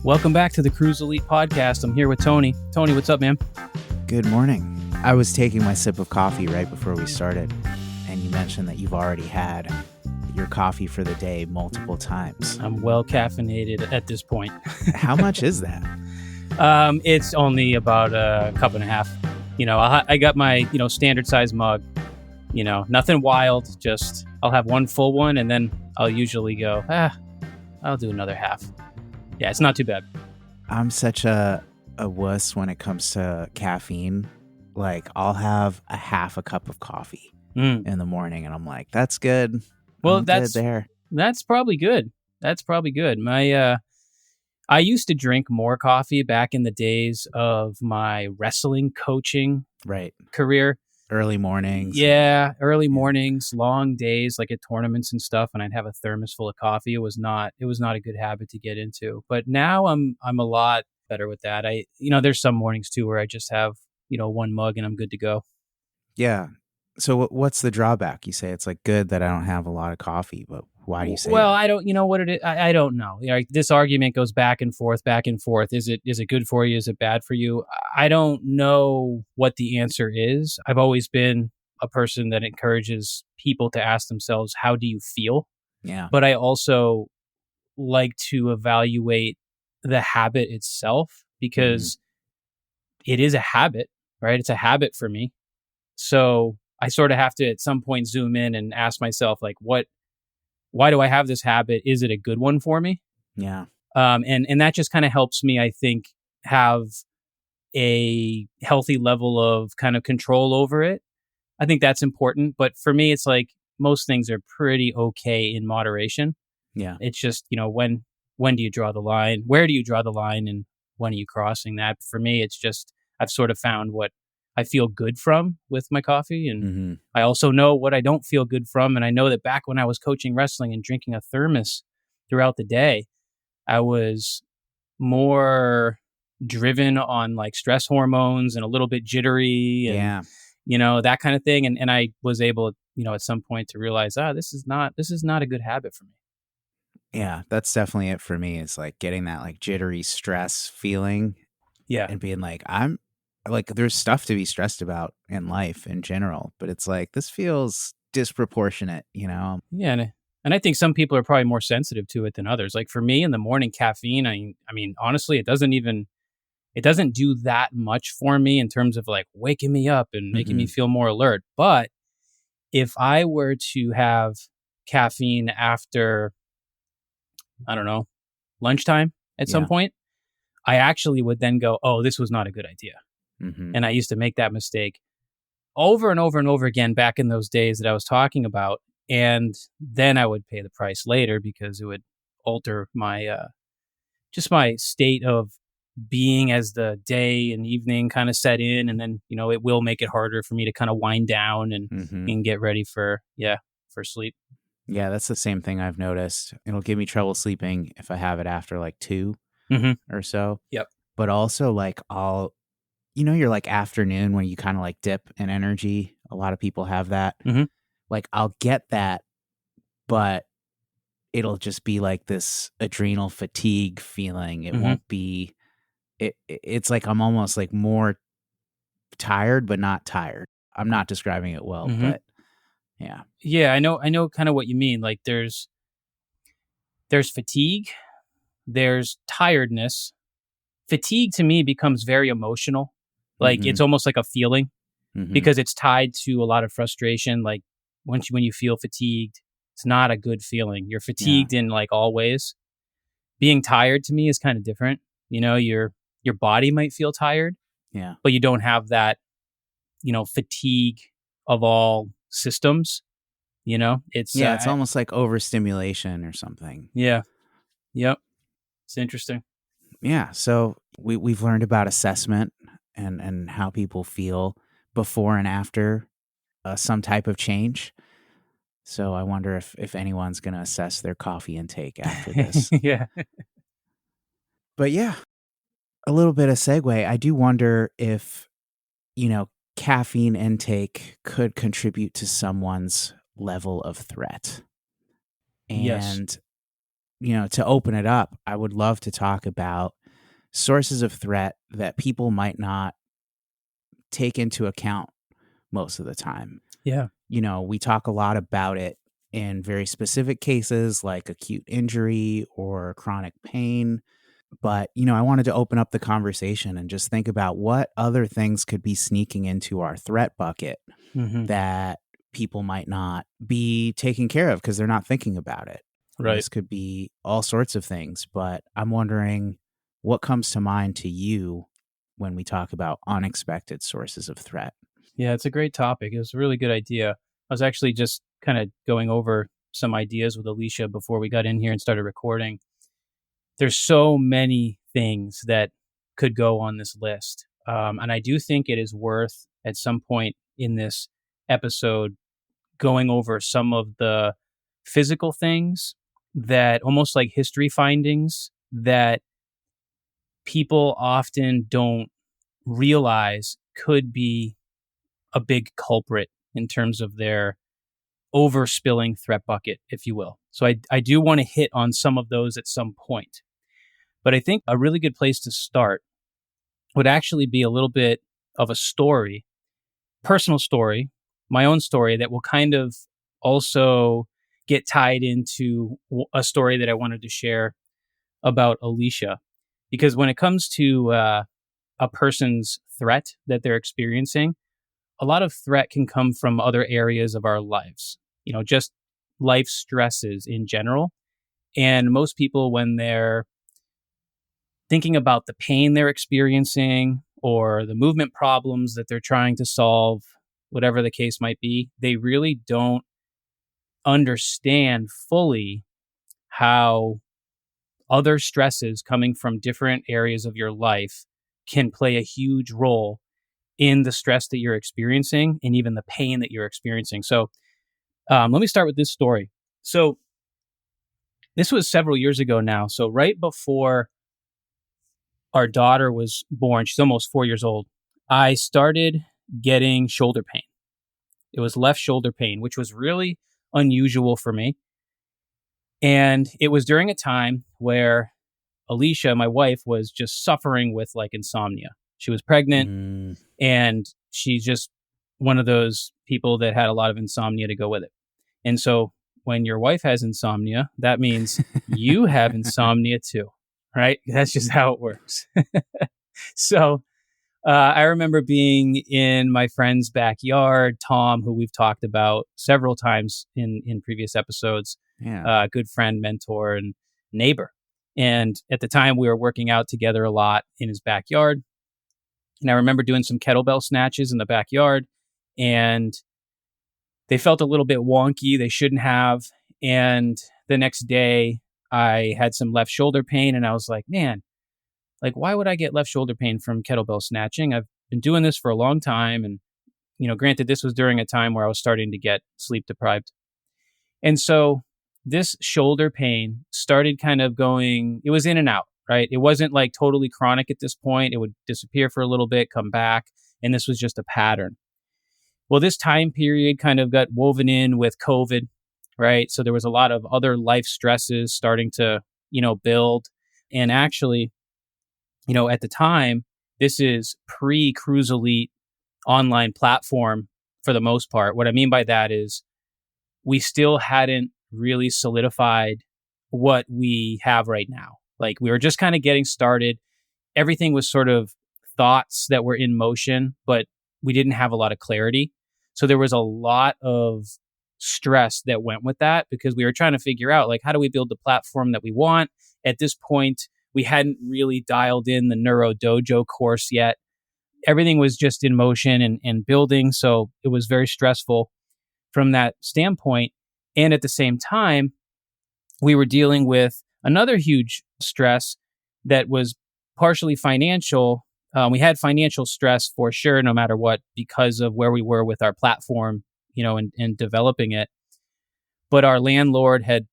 Welcome back to the Cruise Elite podcast. I'm here with Tony. Tony, what's up, man? Good morning. I was taking my sip of coffee right before we started, and you mentioned that you've already had your coffee for the day multiple times. I'm well caffeinated at this point. How much is that? It's only about a cup and a half. You know, I got my, standard size mug. Nothing wild. Just I'll have one full one, and then I'll usually go, I'll do another half. Yeah, it's not too bad. I'm such a wuss when it comes to caffeine. Like, I'll have a half a cup of coffee in the morning, and I'm like, that's good. Well, that's probably good. That's probably good. I used to drink more coffee back in the days of my wrestling coaching career. Early mornings. Yeah, early mornings, long days, like at tournaments and stuff, and I'd have a thermos full of coffee. It was not a good habit to get into. But now I'm a lot better with that. There's some mornings too where I just have, one mug and I'm good to go. Yeah. So what's the drawback? You say it's like good that I don't have a lot of coffee, but why do you say Well, that? I don't, what it is. I don't know. This argument goes back and forth. Is it good for you? Is it bad for you? I don't know what the answer is. I've always been a person that encourages people to ask themselves, how do you feel? Yeah. But I also like to evaluate the habit itself because it is a habit, right? It's a habit for me. So I sort of have to at some point zoom in and ask myself, like, why do I have this habit? Is it a good one for me? Yeah. And that just kind of helps me, I think, have a healthy level of kind of control over it. I think that's important. But for me, it's like most things are pretty okay in moderation. Yeah. It's just, when do you draw the line? Where do you draw the line? And when are you crossing that? For me, it's just, I've sort of found what I feel good from with my coffee. And I also know what I don't feel good from. And I know that back when I was coaching wrestling and drinking a thermos throughout the day, I was more driven on like stress hormones and a little bit jittery and, that kind of thing. And I was able, at some point to realize, this is not a good habit for me. Yeah, that's definitely it for me. It's like getting that like jittery stress feeling. Yeah. And being like, there's stuff to be stressed about in life in general, but it's like, this feels disproportionate, Yeah. And I think some people are probably more sensitive to it than others. Like for me in the morning, caffeine, I mean, honestly, it doesn't do that much for me in terms of like waking me up and making me feel more alert. But if I were to have caffeine after, I don't know, lunchtime at some point, I actually would then go, oh, this was not a good idea. And I used to make that mistake over and over and over again back in those days that I was talking about. And then I would pay the price later because it would alter my, just my state of being as the day and evening kind of set in. And then, it will make it harder for me to kind of wind down and get ready for sleep. Yeah, that's the same thing I've noticed. It'll give me trouble sleeping if I have it after like 2 or so. Yep. But also like your like afternoon when you kind of like dip in energy. A lot of people have that. Like I'll get that, but it'll just be like this adrenal fatigue feeling. It won't be, it's like I'm almost like more tired, but not tired. I'm not describing it well, but yeah. Yeah, I know kind of what you mean. Like there's fatigue, there's tiredness. Fatigue to me becomes very emotional. Like it's almost like a feeling because it's tied to a lot of frustration. Like when you feel fatigued, it's not a good feeling. You're fatigued in like all ways. Being tired to me is kind of different. Your body might feel tired, but you don't have that, fatigue of all systems. It's almost like overstimulation or something. Yeah. Yep. It's interesting. Yeah. So we've learned about assessment and how people feel before and after some type of change. So I wonder if anyone's going to assess their coffee intake after this. Yeah. But yeah, a little bit of segue. I do wonder if, caffeine intake could contribute to someone's level of threat. And to open it up, I would love to talk about sources of threat that people might not take into account most of the time. Yeah. We talk a lot about it in very specific cases like acute injury or chronic pain. But, I wanted to open up the conversation and just think about what other things could be sneaking into our threat bucket that people might not be taking care of because they're not thinking about it. Right. This could be all sorts of things, but I'm wondering what comes to mind to you when we talk about unexpected sources of threat. Yeah, it's a great topic. It was a really good idea. I was actually just kind of going over some ideas with Alicia before we got in here and started recording. There's so many things that could go on this list. And I do think it is worth at some point in this episode going over some of the physical things that almost like history findings that people often don't realize could be a big culprit in terms of their overspilling threat bucket, if you will. So I do want to hit on some of those at some point. But I think a really good place to start would actually be a little bit of a story, personal story, my own story that will kind of also get tied into a story that I wanted to share about Alicia. Because when it comes to a person's threat that they're experiencing, a lot of threat can come from other areas of our lives, just life stresses in general. And most people, when they're thinking about the pain they're experiencing or the movement problems that they're trying to solve, whatever the case might be, they really don't understand fully how other stresses coming from different areas of your life can play a huge role in the stress that you're experiencing and even the pain that you're experiencing. So let me start with this story. So this was several years ago now. So right before our daughter was born, she's almost 4 years old, I started getting shoulder pain. It was left shoulder pain, which was really unusual for me. And it was during a time where Alicia, my wife, was just suffering with like insomnia. She was pregnant and she's just one of those people that had a lot of insomnia to go with it. And so when your wife has insomnia, that means you have insomnia too, right? That's just how it works. So I remember being in my friend's backyard, Tom, who we've talked about several times in previous episodes, good friend, mentor, and neighbor. And at the time, we were working out together a lot in his backyard. And I remember doing some kettlebell snatches in the backyard, and they felt a little bit wonky. They shouldn't have. And the next day, I had some left shoulder pain, and I was like, man, like, why would I get left shoulder pain from kettlebell snatching? I've been doing this for a long time. And, granted, this was during a time where I was starting to get sleep deprived. And so this shoulder pain started kind of going, it was in and out, right? It wasn't like totally chronic at this point. It would disappear for a little bit, come back. And this was just a pattern. Well, this time period kind of got woven in with COVID, right? So there was a lot of other life stresses starting to, build. And actually, at the time, this is pre-Cruise Elite online platform for the most part. What I mean by that is we still hadn't really solidified what we have right now. Like we were just kind of getting started. Everything was sort of thoughts that were in motion, but we didn't have a lot of clarity. So there was a lot of stress that went with that because we were trying to figure out like, how do we build the platform that we want? At this point, we hadn't really dialed in the Neuro Dojo course yet. Everything was just in motion and building. So it was very stressful from that standpoint. And at the same time, we were dealing with another huge stress that was partially financial. We had financial stress for sure, no matter what, because of where we were with our platform, and developing it. But our landlord had,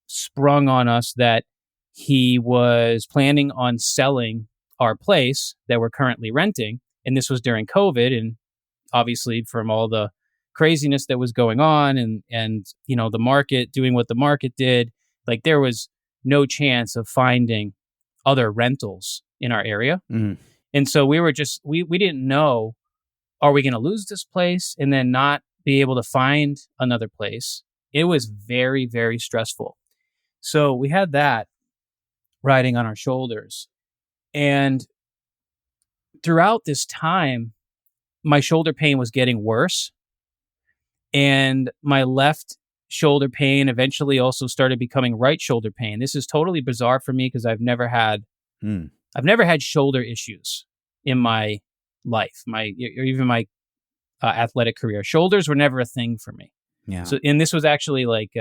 sprung on us that he was planning on selling our place that we're currently renting. And this was during COVID. And obviously from all the craziness that was going on and the market doing what the market did, Like there was no chance of finding other rentals in our area. And so we were just, we didn't know, are we going to lose this place and then not be able to find another place? It was very, very stressful. So we had that riding on our shoulders. And throughout this time, my shoulder pain was getting worse. And my left shoulder pain eventually also started becoming right shoulder pain. This is totally bizarre for me because I've never had shoulder issues in my life, or even my athletic career. Shoulders were never a thing for me. Yeah. So, and this was actually like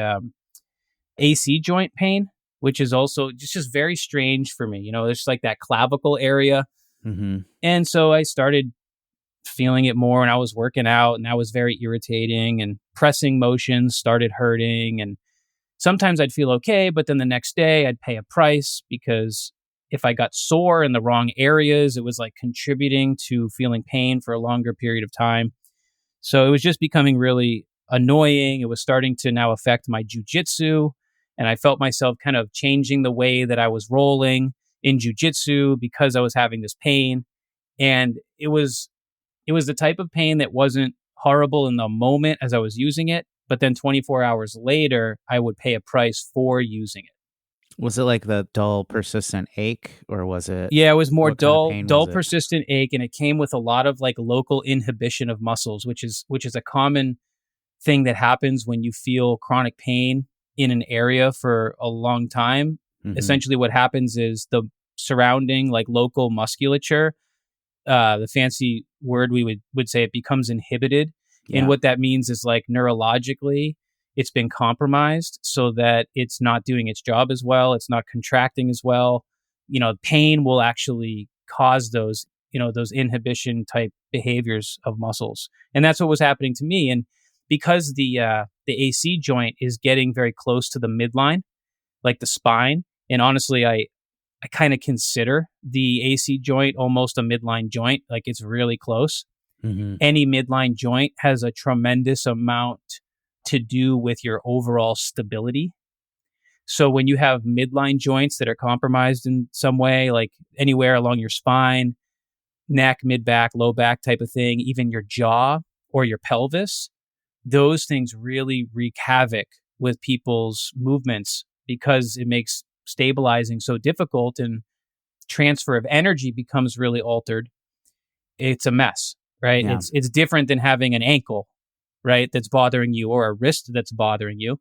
AC joint pain, which is also just very strange for me. There's like that clavicle area. And so I started feeling it more, and I was working out, and that was very irritating, and pressing motions started hurting. And sometimes I'd feel okay, but then the next day I'd pay a price because if I got sore in the wrong areas, it was like contributing to feeling pain for a longer period of time. So it was just becoming really annoying. It was starting to now affect my jujitsu, and I felt myself kind of changing the way that I was rolling in jujitsu because I was having this pain. And it was the type of pain that wasn't horrible in the moment as I was using it, but then 24 hours later, I would pay a price for using it. Was it like the dull, persistent ache, or was it? Yeah, it was more dull, was it? persistent ache, and it came with a lot of like local inhibition of muscles, which is a common thing that happens when you feel chronic pain in an area for a long time. Essentially, what happens is the surrounding like local musculature, the fancy word we would say, it becomes inhibited. Yeah. And what that means is like neurologically, it's been compromised so that it's not doing its job as well. It's not contracting as well. Pain will actually cause those inhibition type behaviors of muscles. And that's what was happening to me. And because the AC joint is getting very close to the midline, like the spine, and honestly, I kind of consider the AC joint almost a midline joint, like it's really close. Any midline joint has a tremendous amount to do with your overall stability. So when you have midline joints that are compromised in some way, like anywhere along your spine, neck, mid-back, low back type of thing, even your jaw or your pelvis, those things really wreak havoc with people's movements because it makes stabilizing so difficult and transfer of energy becomes really altered. It's a mess, right? Yeah. It's different than having an ankle, right, that's bothering you, or a wrist that's bothering you.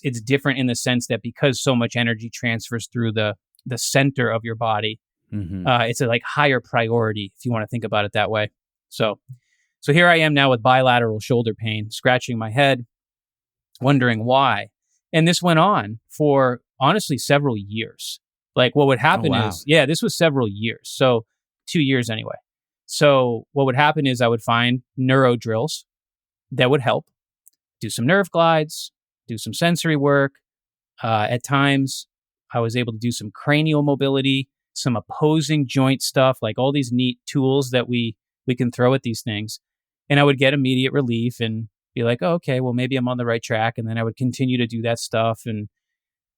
It's different in the sense that because so much energy transfers through the center of your body, it's a like higher priority if you want to think about it that way. So here I am now with bilateral shoulder pain, scratching my head, wondering why. And this went on for honestly several years. Like what would happen is, this was several years. So 2 years anyway. So what would happen is I would find neuro drills that would help, do some nerve glides, do some sensory work. At times I was able to do some cranial mobility, some opposing joint stuff, like all these neat tools that we can throw at these things. And I would get immediate relief and be like, oh, okay, well, maybe I'm on the right track. And then I would continue to do that stuff. And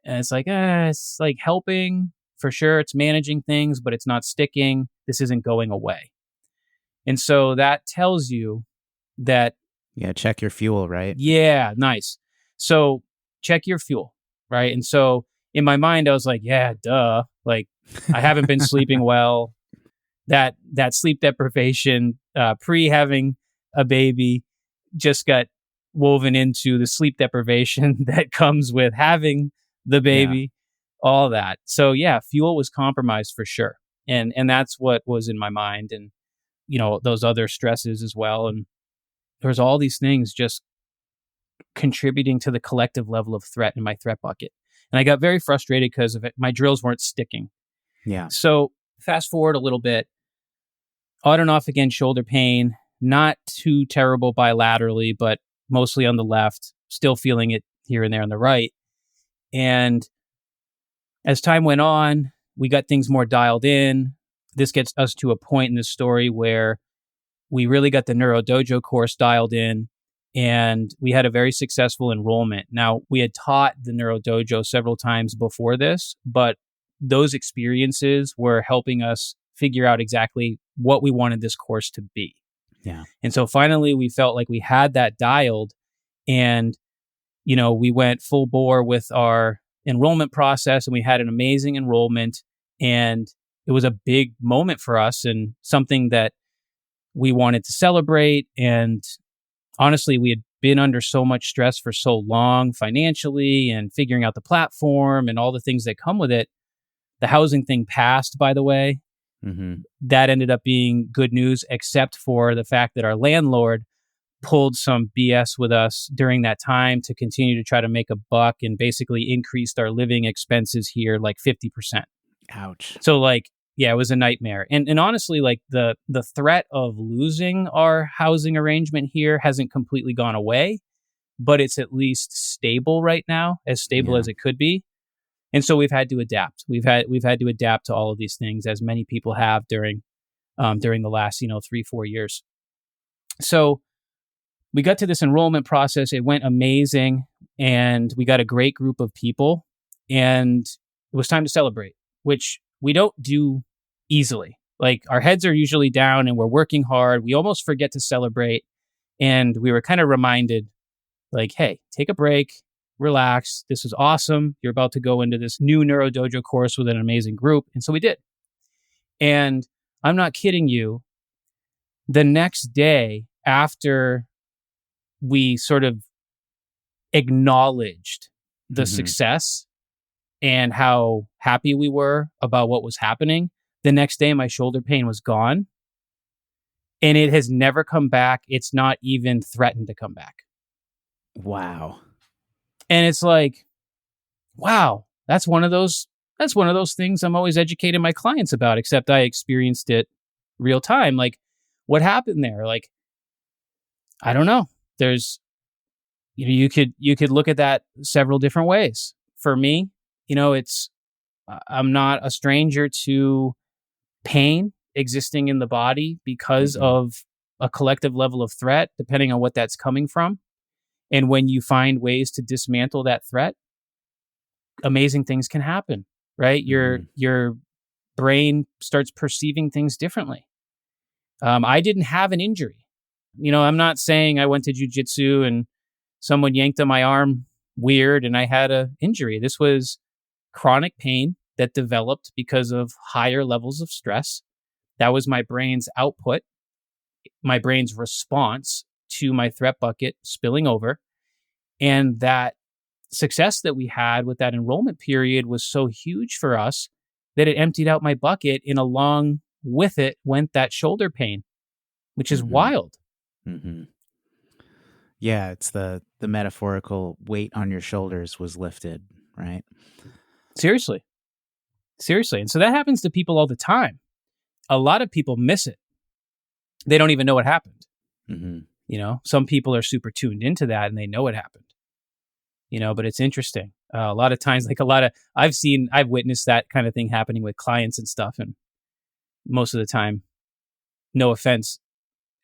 it's like helping for sure. It's managing things, but it's not sticking. This isn't going away. And so that tells you that. Yeah, check your fuel, right? Yeah, nice. So check your fuel, right? And so in my mind, I was like, yeah, duh. Like I haven't been sleeping well. That sleep deprivation, pre-having a baby, just got woven into the sleep deprivation that comes with having the baby, all that. So yeah, fuel was compromised for sure. And that's what was in my mind, and those other stresses as well. And there's all these things just contributing to the collective level of threat in my threat bucket. And I got very frustrated because of it. My drills weren't sticking. Yeah. So fast forward a little bit, on and off again, shoulder pain, not too terrible bilaterally, but mostly on the left, still feeling it here and there on the right. And as time went on, we got things more dialed in. This gets us to a point in this story where we really got the Neuro Dojo course dialed in. and we had a very successful enrollment. Now, we had taught the Neuro Dojo several times before this, but those experiences were helping us figure out exactly what we wanted this course to be. Yeah. And so finally, we felt like we had that dialed, and, we went full bore with our enrollment process, and we had an amazing enrollment, and it was a big moment for us and something that we wanted to celebrate. And honestly, we had been under so much stress for so long financially and figuring out the platform and all the things that come with it. The housing thing passed, by the way. Mm-hmm. That ended up being good news, except for the fact that our landlord pulled some BS with us during that time to continue to try to make a buck and basically increased our living expenses here like 50%. Ouch. So yeah, it was a nightmare. And honestly, like the threat of losing our housing arrangement here hasn't completely gone away, but it's at least stable right now, as stable as it could be. And so we've had to adapt. We've had to adapt to all of these things, as many people have during the last 3-4 years. So we got to this enrollment process. It went amazing, and we got a great group of people, and it was time to celebrate, which we don't do easily. Like, our heads are usually down and we're working hard. We almost forget to celebrate. And we were kind of reminded, like, hey, take a break, relax. This is awesome. You're about to go into this new Neuro Dojo course with an amazing group. And so we did. And I'm not kidding you. The next day, after we sort of acknowledged the success and how happy we were about what was happening, the next day my shoulder pain was gone. And it has never come back. It's not even threatened to come back. Wow. And it's like, wow, that's one of those things I'm always educating my clients about, except I experienced it real time. Like, what happened there? Like, I don't know. There's, you could look at that several different ways. For me, I'm not a stranger to pain existing in the body because of a collective level of threat, depending on what that's coming from. And when you find ways to dismantle that threat, amazing things can happen, right? Your brain starts perceiving things differently. I didn't have an injury. I'm not saying I went to jujitsu and someone yanked on my arm weird and I had an injury. This was chronic pain that developed because of higher levels of stress. That was my brain's output, my brain's response to my threat bucket spilling over. And that success that we had with that enrollment period was so huge for us that it emptied out my bucket, and along with it went that shoulder pain, which is wild. Mm-hmm. Yeah, it's the metaphorical weight on your shoulders was lifted, right? Seriously. And so that happens to people all the time. A lot of people miss it. They don't even know what happened. Some people are super tuned into that and they know what happened. But it's interesting. A lot of times, I've witnessed that kind of thing happening with clients and stuff. And most of the time, no offense,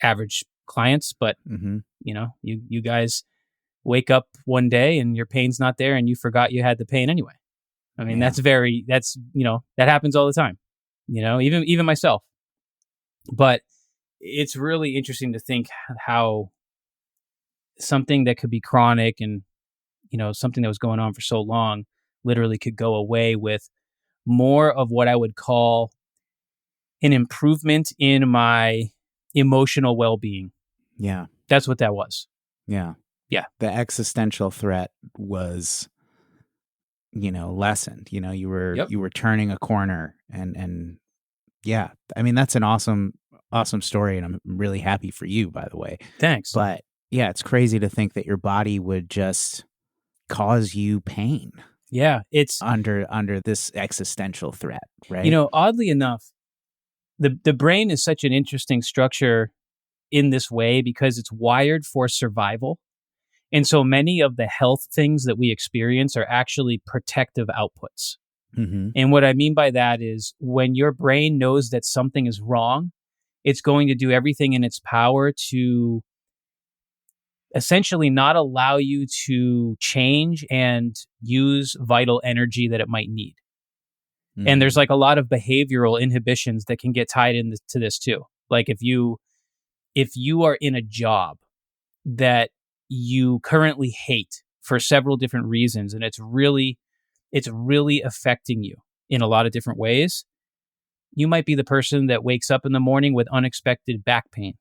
average clients, but you guys wake up one day and your pain's not there and you forgot you had the pain anyway. I mean, that happens all the time, even myself. But it's really interesting to think how something that could be chronic and, something that was going on for so long literally could go away with more of what I would call an improvement in my emotional well-being. Yeah. That's what that was. Yeah. Yeah. The existential threat was, lessened. You were turning a corner and yeah. I mean, that's an awesome story, and I'm really happy for you, by the way. Thanks. But yeah, it's crazy to think that your body would just cause you pain. Yeah, it's under this existential threat, right? Oddly enough, the brain is such an interesting structure in this way because it's wired for survival. And so many of the health things that we experience are actually protective outputs. And what I mean by that is when your brain knows that something is wrong, it's going to do everything in its power to essentially not allow you to change and use vital energy that it might need. And there's like a lot of behavioral inhibitions that can get tied into this too. Like if you are in a job that you currently hate for several different reasons, and it's really affecting you in a lot of different ways, you might be the person that wakes up in the morning with unexpected back pain.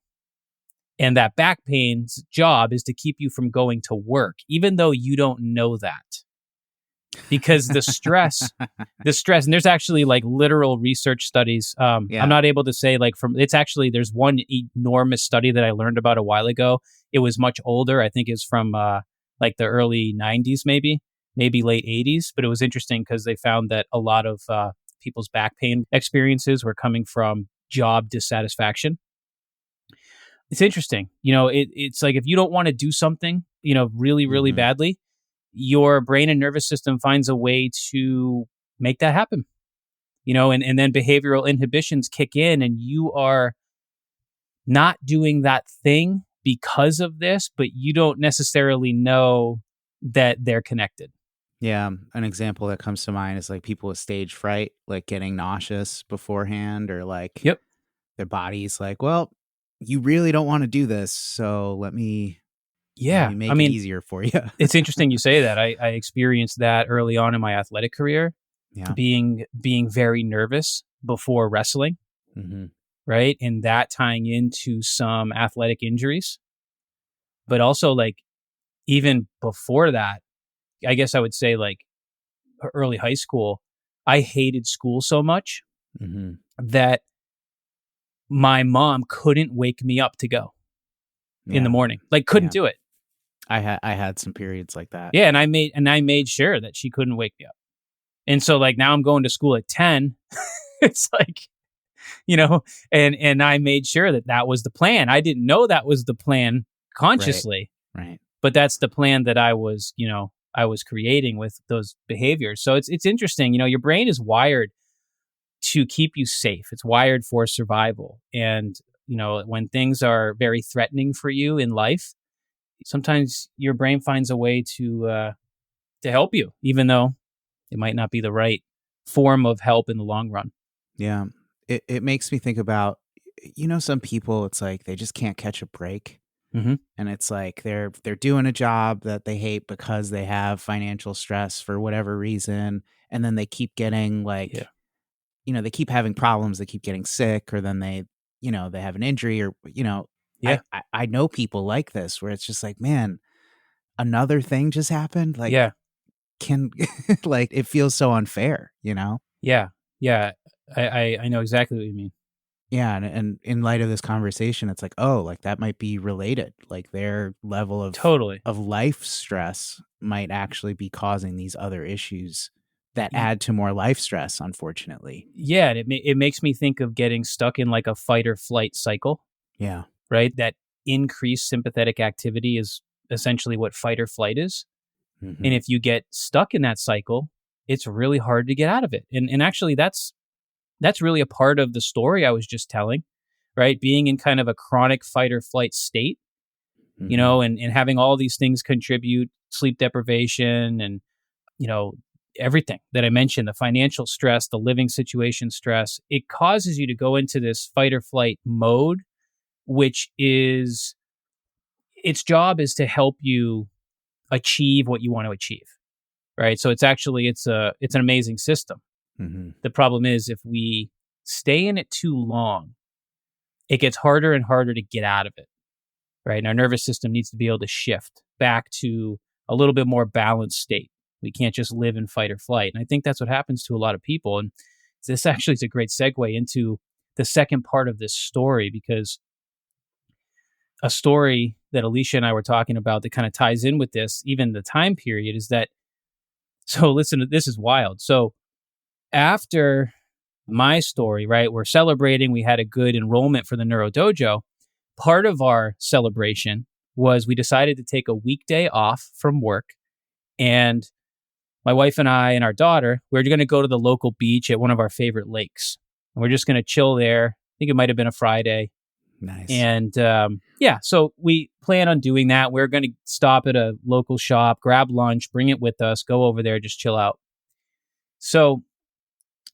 And that back pain's job is to keep you from going to work, even though you don't know that. Because the stress, and there's actually like literal research studies. I'm not able to say like there's one enormous study that I learned about a while ago. It was much older. I think it's from like the early 90s, maybe late 80s. But it was interesting because they found that a lot of people's back pain experiences were coming from job dissatisfaction. It's interesting. It's like if you don't want to do something, really, really badly, your brain and nervous system finds a way to make that happen. And then behavioral inhibitions kick in and you are not doing that thing because of this, but you don't necessarily know that they're connected. Yeah. An example that comes to mind is like people with stage fright, like getting nauseous beforehand, or like their body's like, well, you really don't want to do this, so let me make it easier for you. It's interesting you say that. I experienced that early on in my athletic career, being very nervous before wrestling, right? And that tying into some athletic injuries. But also like even before that, I guess I would say like early high school, I hated school so much that my mom couldn't wake me up to go in the morning. Like couldn't do it. I had some periods like that. Yeah, and I made sure that she couldn't wake me up. And so like now I'm going to school at 10. It's like, and I made sure that was the plan. I didn't know that was the plan consciously. Right. But that's the plan that I was creating with those behaviors. So it's interesting, your brain is wired to keep you safe. It's wired for survival. And, when things are very threatening for you in life, sometimes your brain finds a way to help you, even though it might not be the right form of help in the long run. Yeah. It makes me think about, some people, it's like they just can't catch a break. And it's like they're doing a job that they hate because they have financial stress for whatever reason. And then they keep getting like, they keep having problems. They keep getting sick, or then they have an injury, or, I know people like this where it's just like, man, another thing just happened. Like, can like, it feels so unfair, Yeah. I know exactly what you mean. Yeah. And in light of this conversation, it's like, oh, like that might be related. Like their level of life stress might actually be causing these other issues that add to more life stress, unfortunately. Yeah. And it makes me think of getting stuck in like a fight or flight cycle. Yeah. Right. That increased sympathetic activity is essentially what fight or flight is. And if you get stuck in that cycle, it's really hard to get out of it. And actually that's really a part of the story I was just telling, right? Being in kind of a chronic fight or flight state, and having all these things contribute, sleep deprivation and, everything that I mentioned, the financial stress, the living situation stress, it causes you to go into this fight or flight mode, which is, its job is to help you achieve what you want to achieve, right? So it's an amazing system. The problem is if we stay in it too long, it gets harder and harder to get out of it, right? And our nervous system needs to be able to shift back to a little bit more balanced state. We can't just live in fight or flight. And I think that's what happens to a lot of people. And this actually is a great segue into the second part of this story, because a story that Alicia and I were talking about that kind of ties in with this, even the time period, is that, so listen, this is wild. So after my story, right, we're celebrating, we had a good enrollment for the Neuro Dojo. Part of our celebration was we decided to take a weekday off from work, and my wife and I and our daughter, we're going to go to the local beach at one of our favorite lakes. And we're just going to chill there. I think it might have been a Friday. Nice. And so we plan on doing that. We're going to stop at a local shop, grab lunch, bring it with us, go over there, just chill out. So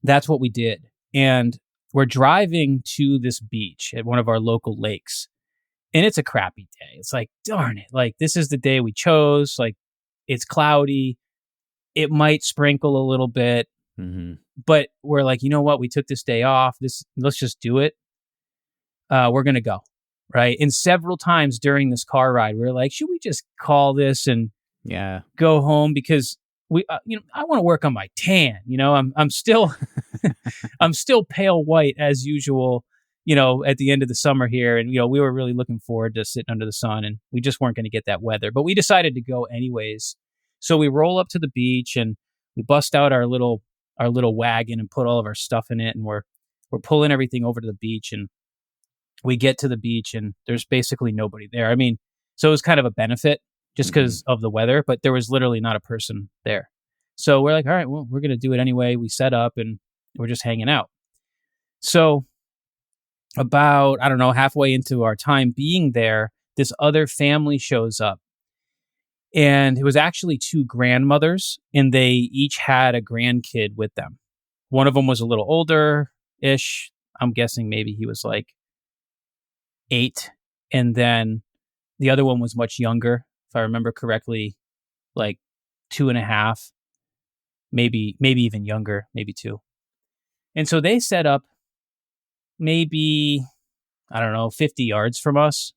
that's what we did. And we're driving to this beach at one of our local lakes. And it's a crappy day. It's like, darn it. Like, this is the day we chose. Like, it's cloudy. It might sprinkle a little bit. Mm-hmm. But we're like, you know what? We took this day off. Let's just do it. We're going to go. Right. And several times during this car ride, we were like, should we just call this and go home? Because I want to work on my tan. I'm still, I'm still pale white as usual, at the end of the summer here. And, we were really looking forward to sitting under the sun, and we just weren't going to get that weather, but we decided to go anyways. So we roll up to the beach and we bust out our little wagon and put all of our stuff in it. And we're pulling everything over to the beach, and we get to the beach and there's basically nobody there. I mean, so it was kind of a benefit just because of the weather, but there was literally not a person there. So we're like, all right, well, we're going to do it anyway. We set up and we're just hanging out. So about, I don't know, halfway into our time being there, this other family shows up. And it was actually two grandmothers, and they each had a grandkid with them. One of them was a little older-ish. I'm guessing maybe he was like 8. And then the other one was much younger, if I remember correctly, like 2.5, maybe even younger, maybe 2. And so they set up maybe, I don't know, 50 yards from us,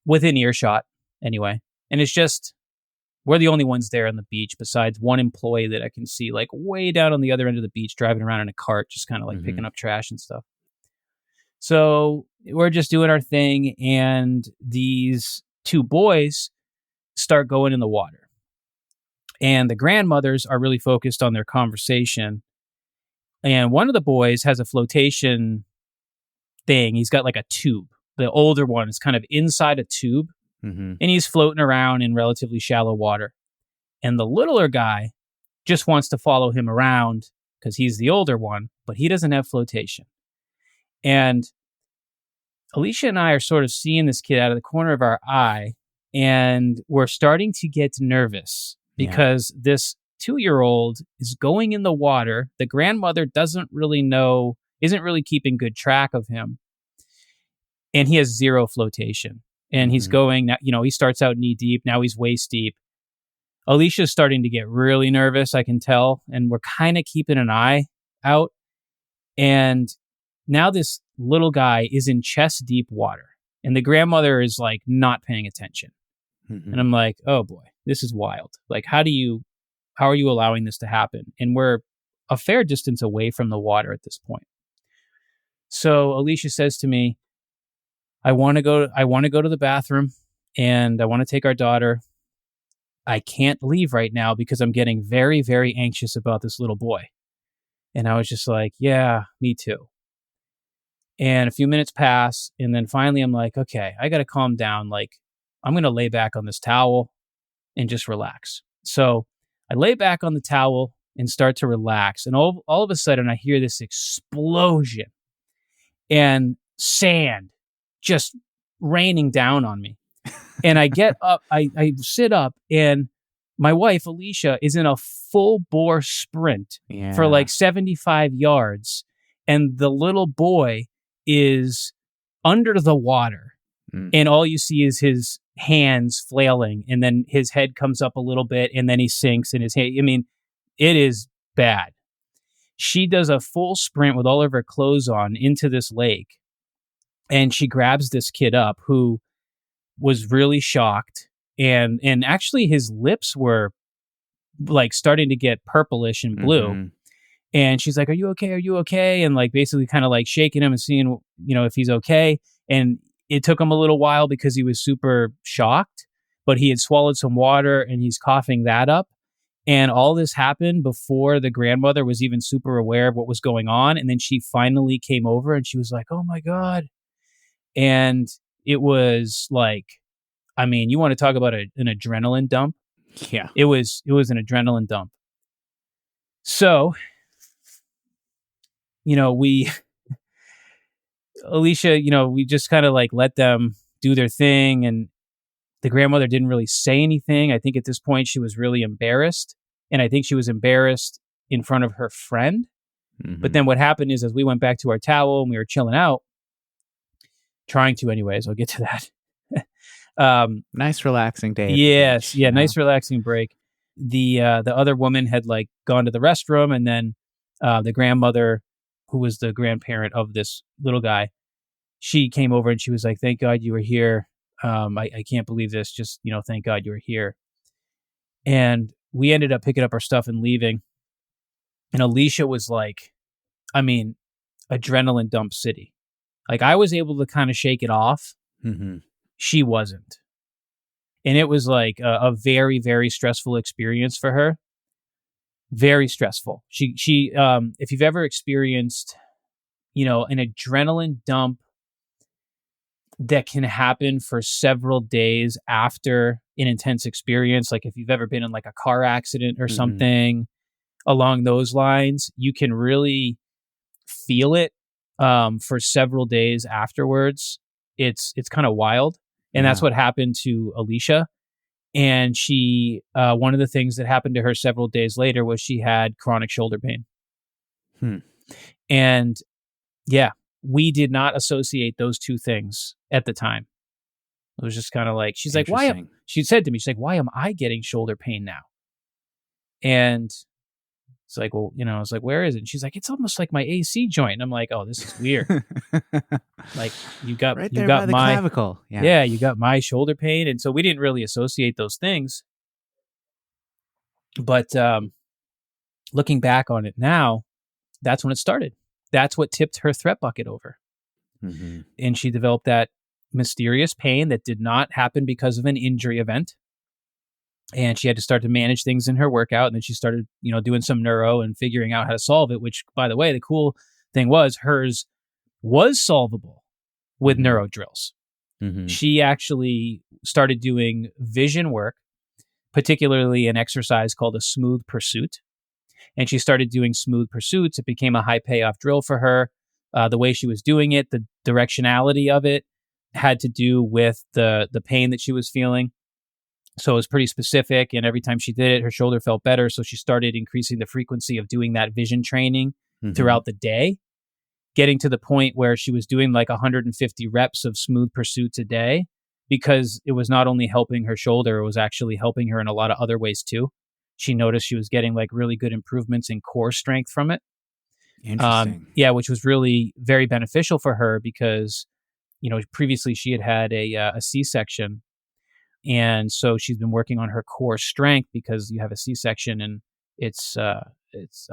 within earshot anyway. And it's just, we're the only ones there on the beach besides one employee that I can see like way down on the other end of the beach driving around in a cart, just kind of like picking up trash and stuff. So we're just doing our thing, and these two boys start going in the water. And the grandmothers are really focused on their conversation. And one of the boys has a flotation thing. He's got like a tube. The older one is kind of inside a tube, and he's floating around in relatively shallow water. And the littler guy just wants to follow him around because he's the older one, but he doesn't have flotation. And Alicia and I are sort of seeing this kid out of the corner of our eye, and we're starting to get nervous because this 2-year-old is going in the water. The grandmother isn't really keeping good track of him. And he has zero flotation. And he's going, he starts out knee deep. Now he's waist deep. Alicia's starting to get really nervous, I can tell. And we're kind of keeping an eye out. And now this little guy is in chest deep water. And the grandmother is like not paying attention. And I'm like, oh boy, this is wild. Like, how are you allowing this to happen? And we're a fair distance away from the water at this point. So Alicia says to me, I want to go to the bathroom, and I want to take our daughter. I can't leave right now because I'm getting very, very anxious about this little boy. And I was just like, yeah, me too. And a few minutes pass, and then finally I'm like, okay, I got to calm down. Like, I'm going to lay back on this towel and just relax. So I lay back on the towel and start to relax. And all of a sudden I hear this explosion and sand just raining down on me. And I get up, I sit up, and my wife, Alicia, is in a full bore sprint for like 75 yards. And the little boy is under the water. And all you see is his hands flailing. And then his head comes up a little bit, and then he sinks in his hand. I mean, it is bad. She does a full sprint with all of her clothes on into this lake. And she grabs this kid up who was really shocked. And actually his lips were like starting to get purplish and blue. And she's like, are you okay? Are you okay? And like basically kind of like shaking him and seeing, if he's okay. And it took him a little while because he was super shocked, but he had swallowed some water and he's coughing that up. And all this happened before the grandmother was even super aware of what was going on. And then she finally came over and she was like, oh my God. And it was like, I mean, you want to talk about an adrenaline dump? Yeah. It was an adrenaline dump. So, we Alicia, we just kind of like let them do their thing, and the grandmother didn't really say anything. I think at this point she was really embarrassed, and I think she was embarrassed in front of her friend. Mm-hmm. But then what happened is, as we went back to our towel and we were chilling out, trying to anyways, I'll get to that. Nice relaxing day. Yes. Yeah. Nice relaxing break. The other woman had like gone to the restroom, and then the grandmother, who was the grandparent of this little guy, she came over and she was like, "Thank God you were here. I can't believe this. Just, thank God you were here." And we ended up picking up our stuff and leaving. And Alicia was like, adrenaline dump city. Like, I was able to kind of shake it off. Mm-hmm. She wasn't. And it was like a very, very stressful experience for her. Very stressful. She if you've ever experienced, an adrenaline dump that can happen for several days after an intense experience, like if you've ever been in like a car accident or Mm-hmm. something along those lines, you can really feel it for several days afterwards. It's kind of wild. And that's what happened to Alicia. And she, one of the things that happened to her several days later was she had chronic shoulder pain. And yeah, we did not associate those two things at the time. It was just kind of like, she's like, she said to me, she's like, "Why am I getting shoulder pain now?" And it's like, well, I was like, "Where is it?" And she's like, "It's almost like my AC joint." And I'm like, "Oh, this is weird." Like you got by the clavicle. Yeah, you got my shoulder pain. And so we didn't really associate those things. But looking back on it now, that's when it started. That's what tipped her threat bucket over. Mm-hmm. And she developed that mysterious pain that did not happen because of an injury event. And she had to start to manage things in her workout. And then she started, doing some neuro and figuring out how to solve it, which, by the way, the cool thing was hers was solvable with Mm-hmm. neuro drills. Mm-hmm. She actually started doing vision work, particularly an exercise called a smooth pursuit. And she started doing smooth pursuits. It became a high payoff drill for her. The way she was doing it, the directionality of it had to do with the pain that she was feeling. So it was pretty specific. And every time she did it, her shoulder felt better. So she started increasing the frequency of doing that vision training throughout the day, getting to the point where she was doing like 150 reps of smooth pursuits a day, because it was not only helping her shoulder, it was actually helping her in a lot of other ways too. She noticed she was getting like really good improvements in core strength from it. Interesting. Which was really very beneficial for her because, previously she had a C-section. And so she's been working on her core strength because you have a C-section and it's a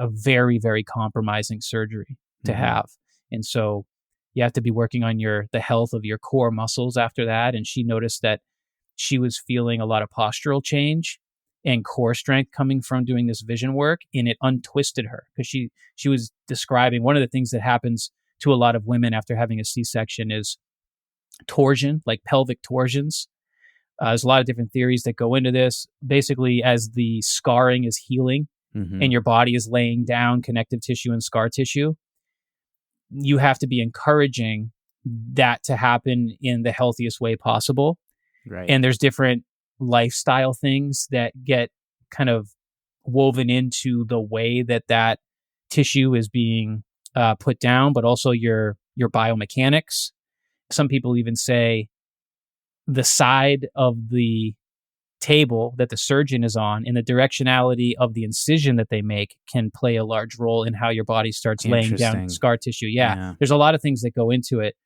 very, very compromising surgery to have. And so you have to be working on the health of your core muscles after that. And she noticed that she was feeling a lot of postural change and core strength coming from doing this vision work, and it untwisted her because she was describing one of the things that happens to a lot of women after having a C-section is torsion, like pelvic torsions. There's a lot of different theories that go into this. Basically, as the scarring is healing and your body is laying down connective tissue and scar tissue, you have to be encouraging that to happen in the healthiest way possible. Right. And there's different lifestyle things that get kind of woven into the way that tissue is being put down, but also your biomechanics. Some people even say the side of the table that the surgeon is on and the directionality of the incision that they make can play a large role in how your body starts laying down scar tissue. Yeah. There's a lot of things that go into it.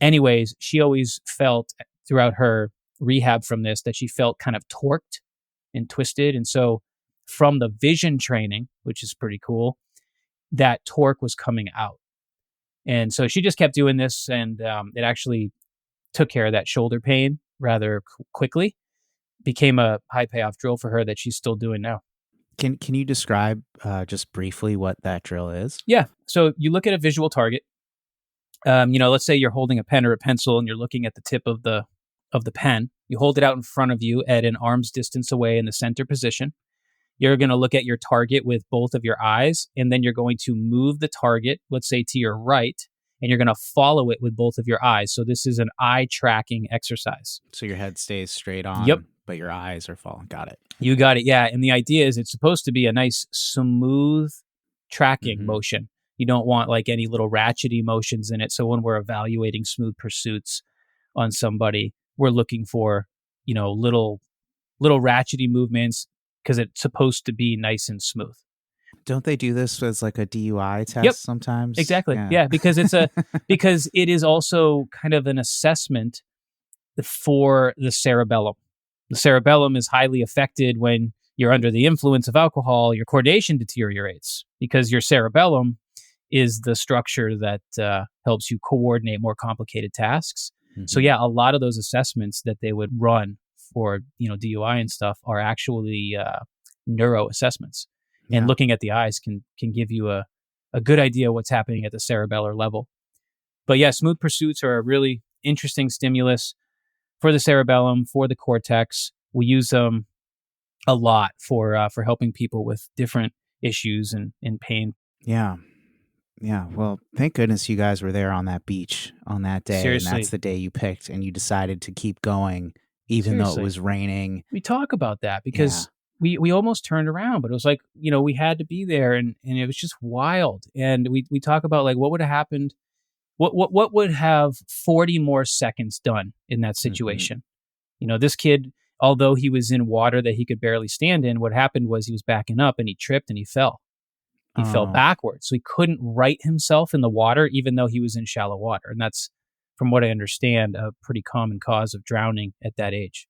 Anyways, she always felt throughout her rehab from this that she felt kind of torqued and twisted. And so from the vision training, which is pretty cool, that torque was coming out. And so she just kept doing this, and it actually took care of that shoulder pain rather quickly. Became a high payoff drill for her that she's still doing now. Can you describe just briefly what that drill is? Yeah. So you look at a visual target. Let's say you're holding a pen or a pencil and you're looking at the tip of the pen. You hold it out in front of you at an arm's distance away in the center position. You're going to look at your target with both of your eyes, and then you're going to move the target, let's say to your right, and you're going to follow it with both of your eyes. So this is an eye tracking exercise. So your head stays straight on, Yep. But your eyes are falling. Got it. You got it. Yeah. And the idea is it's supposed to be a nice, smooth tracking motion. You don't want like any little ratchety motions in it. So when we're evaluating smooth pursuits on somebody, we're looking for, little ratchety movements because it's supposed to be nice and smooth. Don't they do this as like a DUI test sometimes? Exactly. Yeah, because because it is also kind of an assessment for the cerebellum. The cerebellum is highly affected when you're under the influence of alcohol. Your coordination deteriorates because your cerebellum is the structure that helps you coordinate more complicated tasks. So yeah, a lot of those assessments that they would run for DUI and stuff are actually neuro assessments. And looking at the eyes can give you a good idea what's happening at the cerebellar level. But yeah, smooth pursuits are a really interesting stimulus for the cerebellum, for the cortex. We use them a lot for helping people with different issues and pain. Yeah. Yeah. Well, thank goodness you guys were there on that beach on that day. Seriously. And that's the day you picked and you decided to keep going even though it was raining. We talk about that because we almost turned around, but it was like, we had to be there and it was just wild. And we talk about like what would have happened, what would have 40 more seconds done in that situation. This kid, although he was in water that he could barely stand in, what happened was he was backing up and he tripped and he fell. He fell backwards. So he couldn't right himself in the water, even though he was in shallow water. And that's, from what I understand, a pretty common cause of drowning at that age.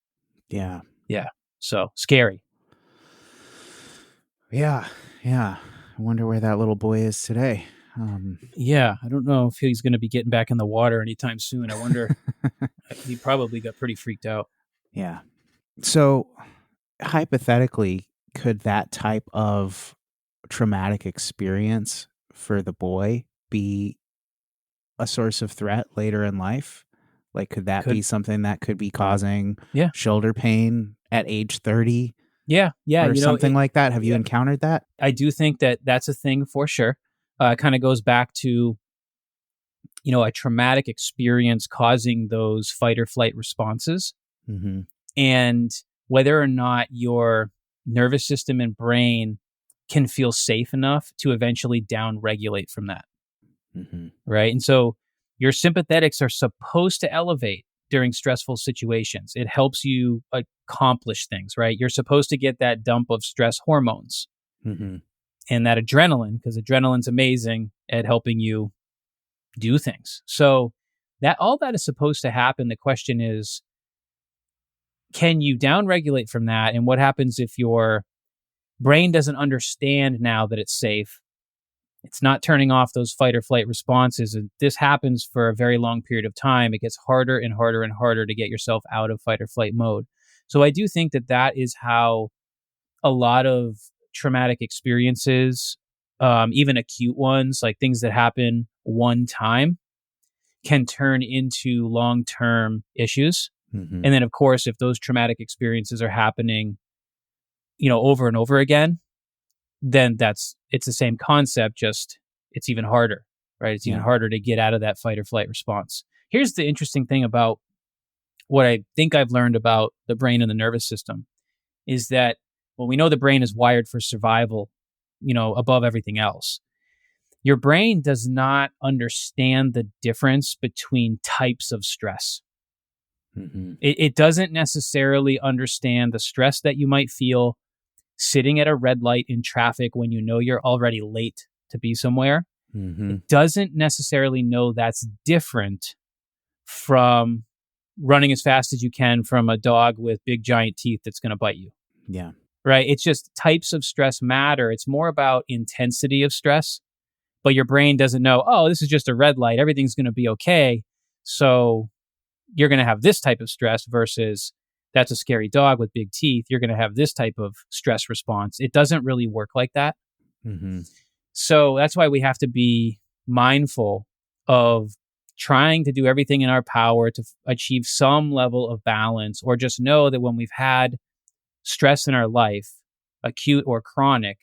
Yeah. Yeah. So scary. Yeah. I wonder where that little boy is today. Yeah. I don't know if he's going to be getting back in the water anytime soon. I wonder. He probably got pretty freaked out. Yeah. So hypothetically, could that type of traumatic experience for the boy be a source of threat later in life? Like, could that be something that could be causing shoulder pain at age 30? Yeah. Or something like that. Have you encountered that? I do think that that's a thing for sure. It kind of goes back to, a traumatic experience causing those fight or flight responses. And whether or not your nervous system and brain can feel safe enough to eventually down-regulate from that. Right? And so your sympathetics are supposed to elevate during stressful situations. It helps you accomplish things, right? You're supposed to get that dump of stress hormones and that adrenaline, because adrenaline's amazing at helping you do things. So that all that is supposed to happen. The question is, can you downregulate from that? And what happens if your brain doesn't understand now that it's safe? It's not turning off those fight or flight responses. And this happens for a very long period of time. It gets harder and harder and harder to get yourself out of fight or flight mode. So I do think that that is how a lot of traumatic experiences, even acute ones, like things that happen one time, can turn into long-term issues. And then, of course, if those traumatic experiences are happening, over and over again, then it's the same concept, just it's even harder, right? It's even harder to get out of that fight or flight response. Here's the interesting thing about what I think I've learned about the brain and the nervous system is that, well, we know the brain is wired for survival, above everything else. Your brain does not understand the difference between types of stress. It doesn't necessarily understand the stress that you might feel sitting at a red light in traffic when you know you're already late to be somewhere. It doesn't necessarily know that's different from running as fast as you can from a dog with big giant teeth that's going to bite you. Yeah. Right? It's just types of stress matter. It's more about intensity of stress, but your brain doesn't know, oh, this is just a red light. Everything's going to be okay. So you're going to have this type of stress versus that's a scary dog with big teeth. You're going to have this type of stress response. It doesn't really work like that. So that's why we have to be mindful of trying to do everything in our power to achieve some level of balance, or just know that when we've had stress in our life, acute or chronic,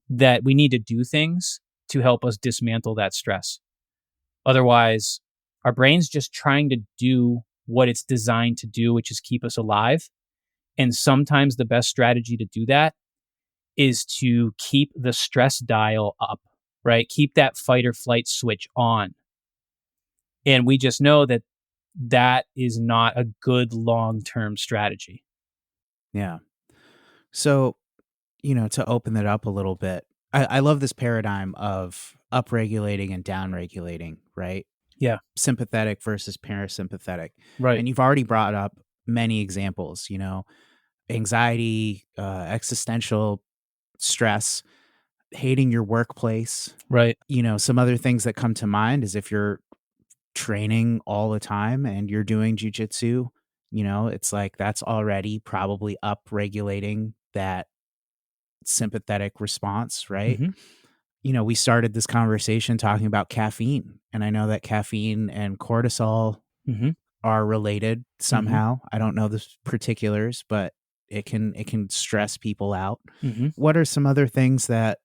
that we need to do things to help us dismantle that stress. Otherwise, our brain's just trying to do what it's designed to do, which is keep us alive. And sometimes the best strategy to do that is to keep the stress dial up, right? Keep that fight or flight switch on. And we just know that that is not a good long-term strategy. Yeah. So, to open it up a little bit, I love this paradigm of upregulating and downregulating, right? Yeah. Sympathetic versus parasympathetic. Right. And you've already brought up many examples, anxiety, existential stress, hating your workplace. Right. Some other things that come to mind is if you're training all the time and you're doing jujitsu, it's like that's already probably up regulating that sympathetic response, right? Mm-hmm. We started this conversation talking about caffeine, and I know that caffeine and cortisol Mm-hmm. are related somehow. Mm-hmm. I don't know the particulars, but it can stress people out. Mm-hmm. What are some other things that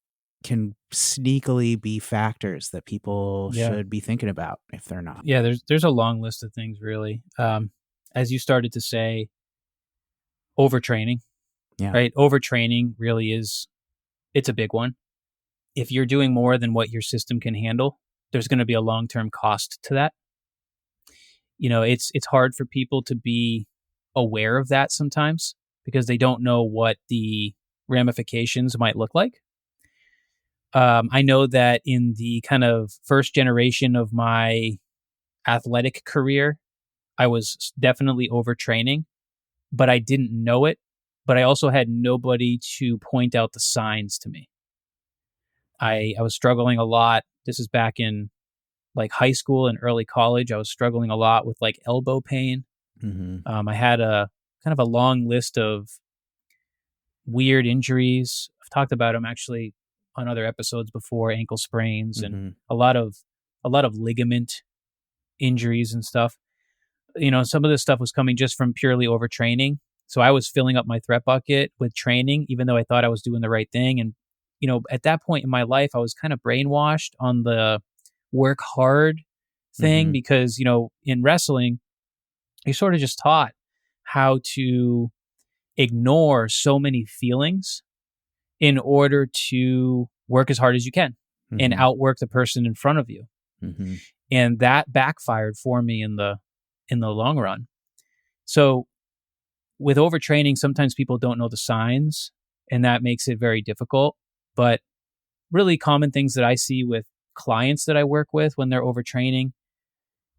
can sneakily be factors that people Yeah. should be thinking about if they're not? Yeah, there's a long list of things, really. As you started to say, overtraining, Yeah. right? Overtraining really it's a big one. If you're doing more than what your system can handle, there's going to be a long-term cost to that. It's hard for people to be aware of that sometimes because they don't know what the ramifications might look like. I know that in the kind of first generation of my athletic career, I was definitely overtraining, but I didn't know it. But I also had nobody to point out the signs to me. I was struggling a lot. This is back in like high school and early college. I was struggling a lot with like elbow pain. Mm-hmm. I had a kind of a long list of weird injuries. I've talked about them actually on other episodes before, ankle sprains and Mm-hmm. a lot of ligament injuries and stuff. Some of this stuff was coming just from purely overtraining. So I was filling up my threat bucket with training, even though I thought I was doing the right thing. And, at that point in my life, I was kind of brainwashed on the work hard thing Mm-hmm. because, in wrestling, you're sort of just taught how to ignore so many feelings in order to work as hard as you can and Mm-hmm. outwork the person in front of you. Mm-hmm. And that backfired for me in the long run. So with overtraining, sometimes people don't know the signs and that makes it very difficult. But really common things that I see with clients that I work with when they're overtraining,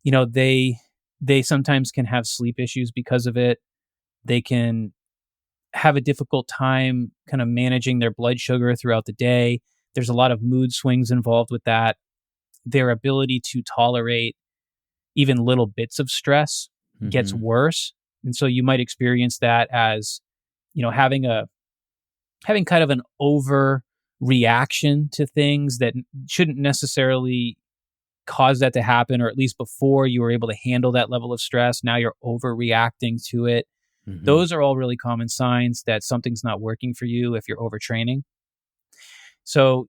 they sometimes can have sleep issues because of it. They can have a difficult time kind of managing their blood sugar throughout the day. There's a lot of mood swings involved with that. Their ability to tolerate even little bits of stress gets Mm-hmm. worse. And so you might experience that as, having kind of an overreaction to things that shouldn't necessarily cause that to happen, or at least before you were able to handle that level of stress, now you're overreacting to it. Mm-hmm. Those are all really common signs that something's not working for you if you're overtraining. So,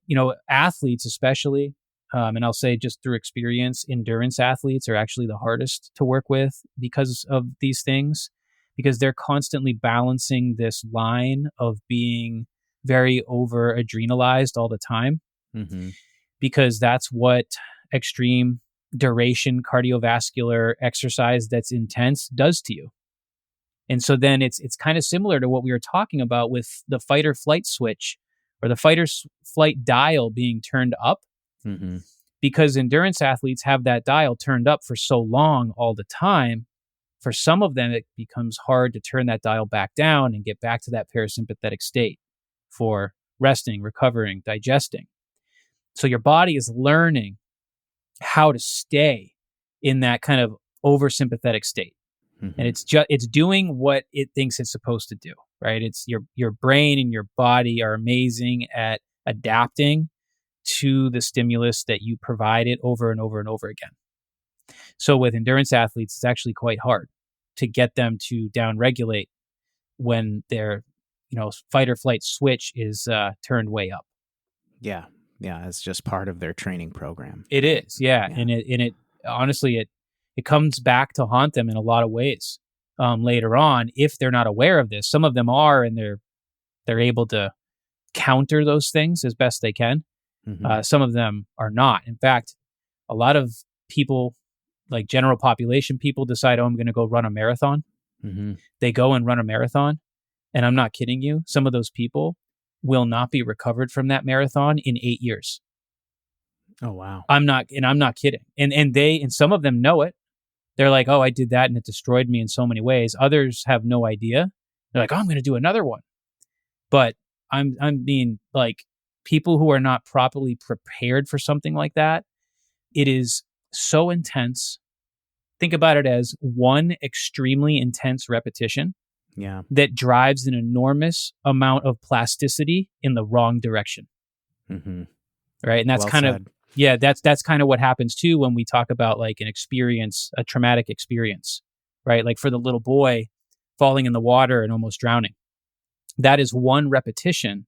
athletes especially, and I'll say just through experience, endurance athletes are actually the hardest to work with because of these things, because they're constantly balancing this line of being very over adrenalized all the time, Mm-hmm. because that's what extreme duration cardiovascular exercise that's intense does to you. And so then it's kind of similar to what we were talking about with the fight or flight switch or the fight or flight dial being turned up, Mm-hmm. because endurance athletes have that dial turned up for so long all the time. For some of them, it becomes hard to turn that dial back down and get back to that parasympathetic state for resting, recovering, digesting. So your body is learning how to stay in that kind of oversympathetic state. Mm-hmm. And it's doing what it thinks it's supposed to do, right? It's your brain and your body are amazing at adapting to the stimulus that you provide it over and over and over again. So with endurance athletes, it's actually quite hard to get them to downregulate when their fight or flight switch is turned way up. Yeah, Yeah, it's just part of their training program. It is, yeah. And it honestly, it comes back to haunt them in a lot of ways later on if they're not aware of this. Some of them are, and they're able to counter those things as best they can. Some of them are not. In fact, a lot of people, like general population people, decide, oh, I'm going to go run a marathon. They go and run a marathon. And I'm not kidding you. Some of those people will not be recovered from that marathon in 8 years. Oh, wow. I'm not kidding. And some of them know it. They're like, oh, I did that and it destroyed me in so many ways. Others have no idea. They're like, oh, I'm going to do another one. But I'm being like, people who are not properly prepared for something like that, it is so intense. Think about it as one extremely intense repetition that drives an enormous amount of plasticity in the wrong direction. Right. And that's that's kind of what happens too when we talk about like a traumatic experience, right? Like for the little boy falling in the water and almost drowning. That is one repetition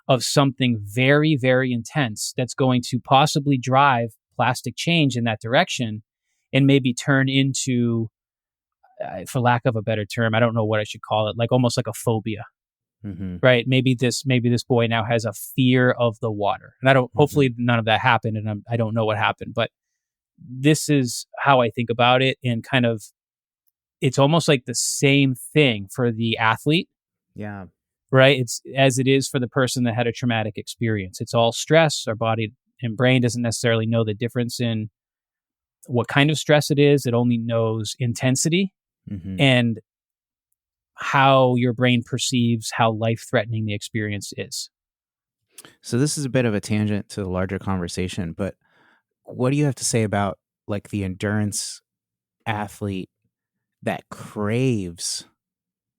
of something very, very intense that's going to possibly drive plastic change in that direction and maybe turn into, for lack of a better term, I don't know what I should call it, like almost like a phobia, right? Maybe this boy now has a fear of the water. And hopefully none of that happened, and I don't know what happened, but this is how I think about it. And kind of, it's almost like the same thing for the athlete. Yeah. Right? It's as it is for the person that had a traumatic experience. It's all stress. Our body and brain doesn't necessarily know the difference in what kind of stress it is. It only knows intensity and how your brain perceives how life-threatening the experience is. So this is a bit of a tangent to the larger conversation, but what do you have to say about like the endurance athlete that craves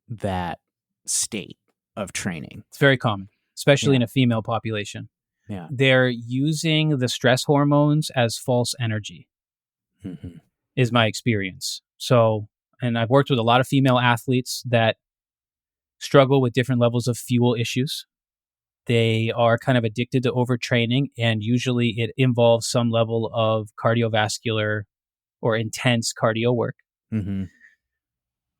that state of training? It's very common, especially in a female population. Yeah. They're using the stress hormones as false energy, is my experience. So, and I've worked with a lot of female athletes that struggle with different levels of fuel issues. They are kind of addicted to overtraining, and usually it involves some level of cardiovascular or intense cardio work.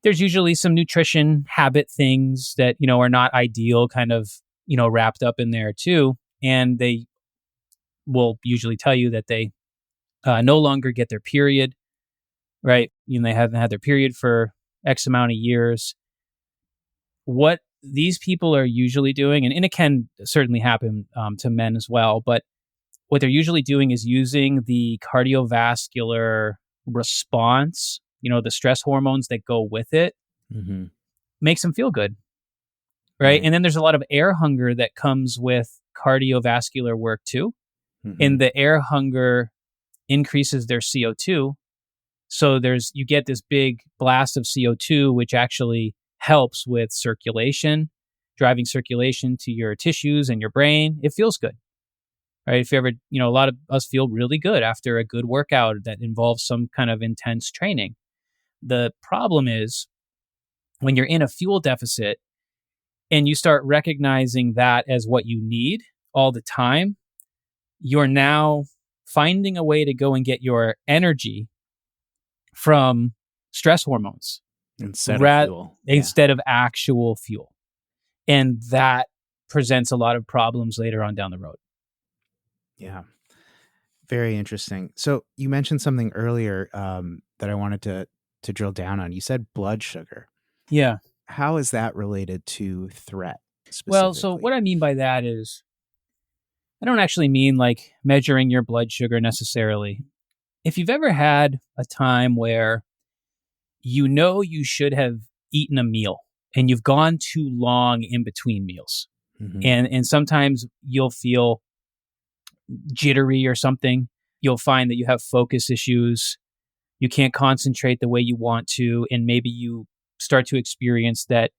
There's usually some nutrition habit things that, are not ideal kind of, wrapped up in there too. And they will usually tell you that they no longer get their period, right? They haven't had their period for X amount of years. What these people are usually doing, and it can certainly happen to men as well, but what they're usually doing is using the cardiovascular response, the stress hormones that go with it, makes them feel good, right? And then there's a lot of air hunger that comes with cardiovascular work too. And the air hunger increases their CO2. So you get this big blast of CO2, which actually helps with circulation, driving circulation to your tissues and your brain. It feels good, right? If you ever, a lot of us feel really good after a good workout that involves some kind of intense training. The problem is when you're in a fuel deficit and you start recognizing that as what you need all the time, you're now finding a way to go and get your energy from stress hormones instead of fuel. Instead of actual fuel. And that presents a lot of problems later on down the road. Yeah. Very interesting. So you mentioned something earlier that I wanted to drill down on. You said blood sugar. Yeah. How is that related to threat specifically? Well, so what I mean by that is, I don't actually mean like measuring your blood sugar necessarily. If you've ever had a time where you should have eaten a meal and you've gone too long in between meals, and sometimes you'll feel jittery or something, you'll find that you have focus issues, you can't concentrate the way you want to, and maybe you start to experience that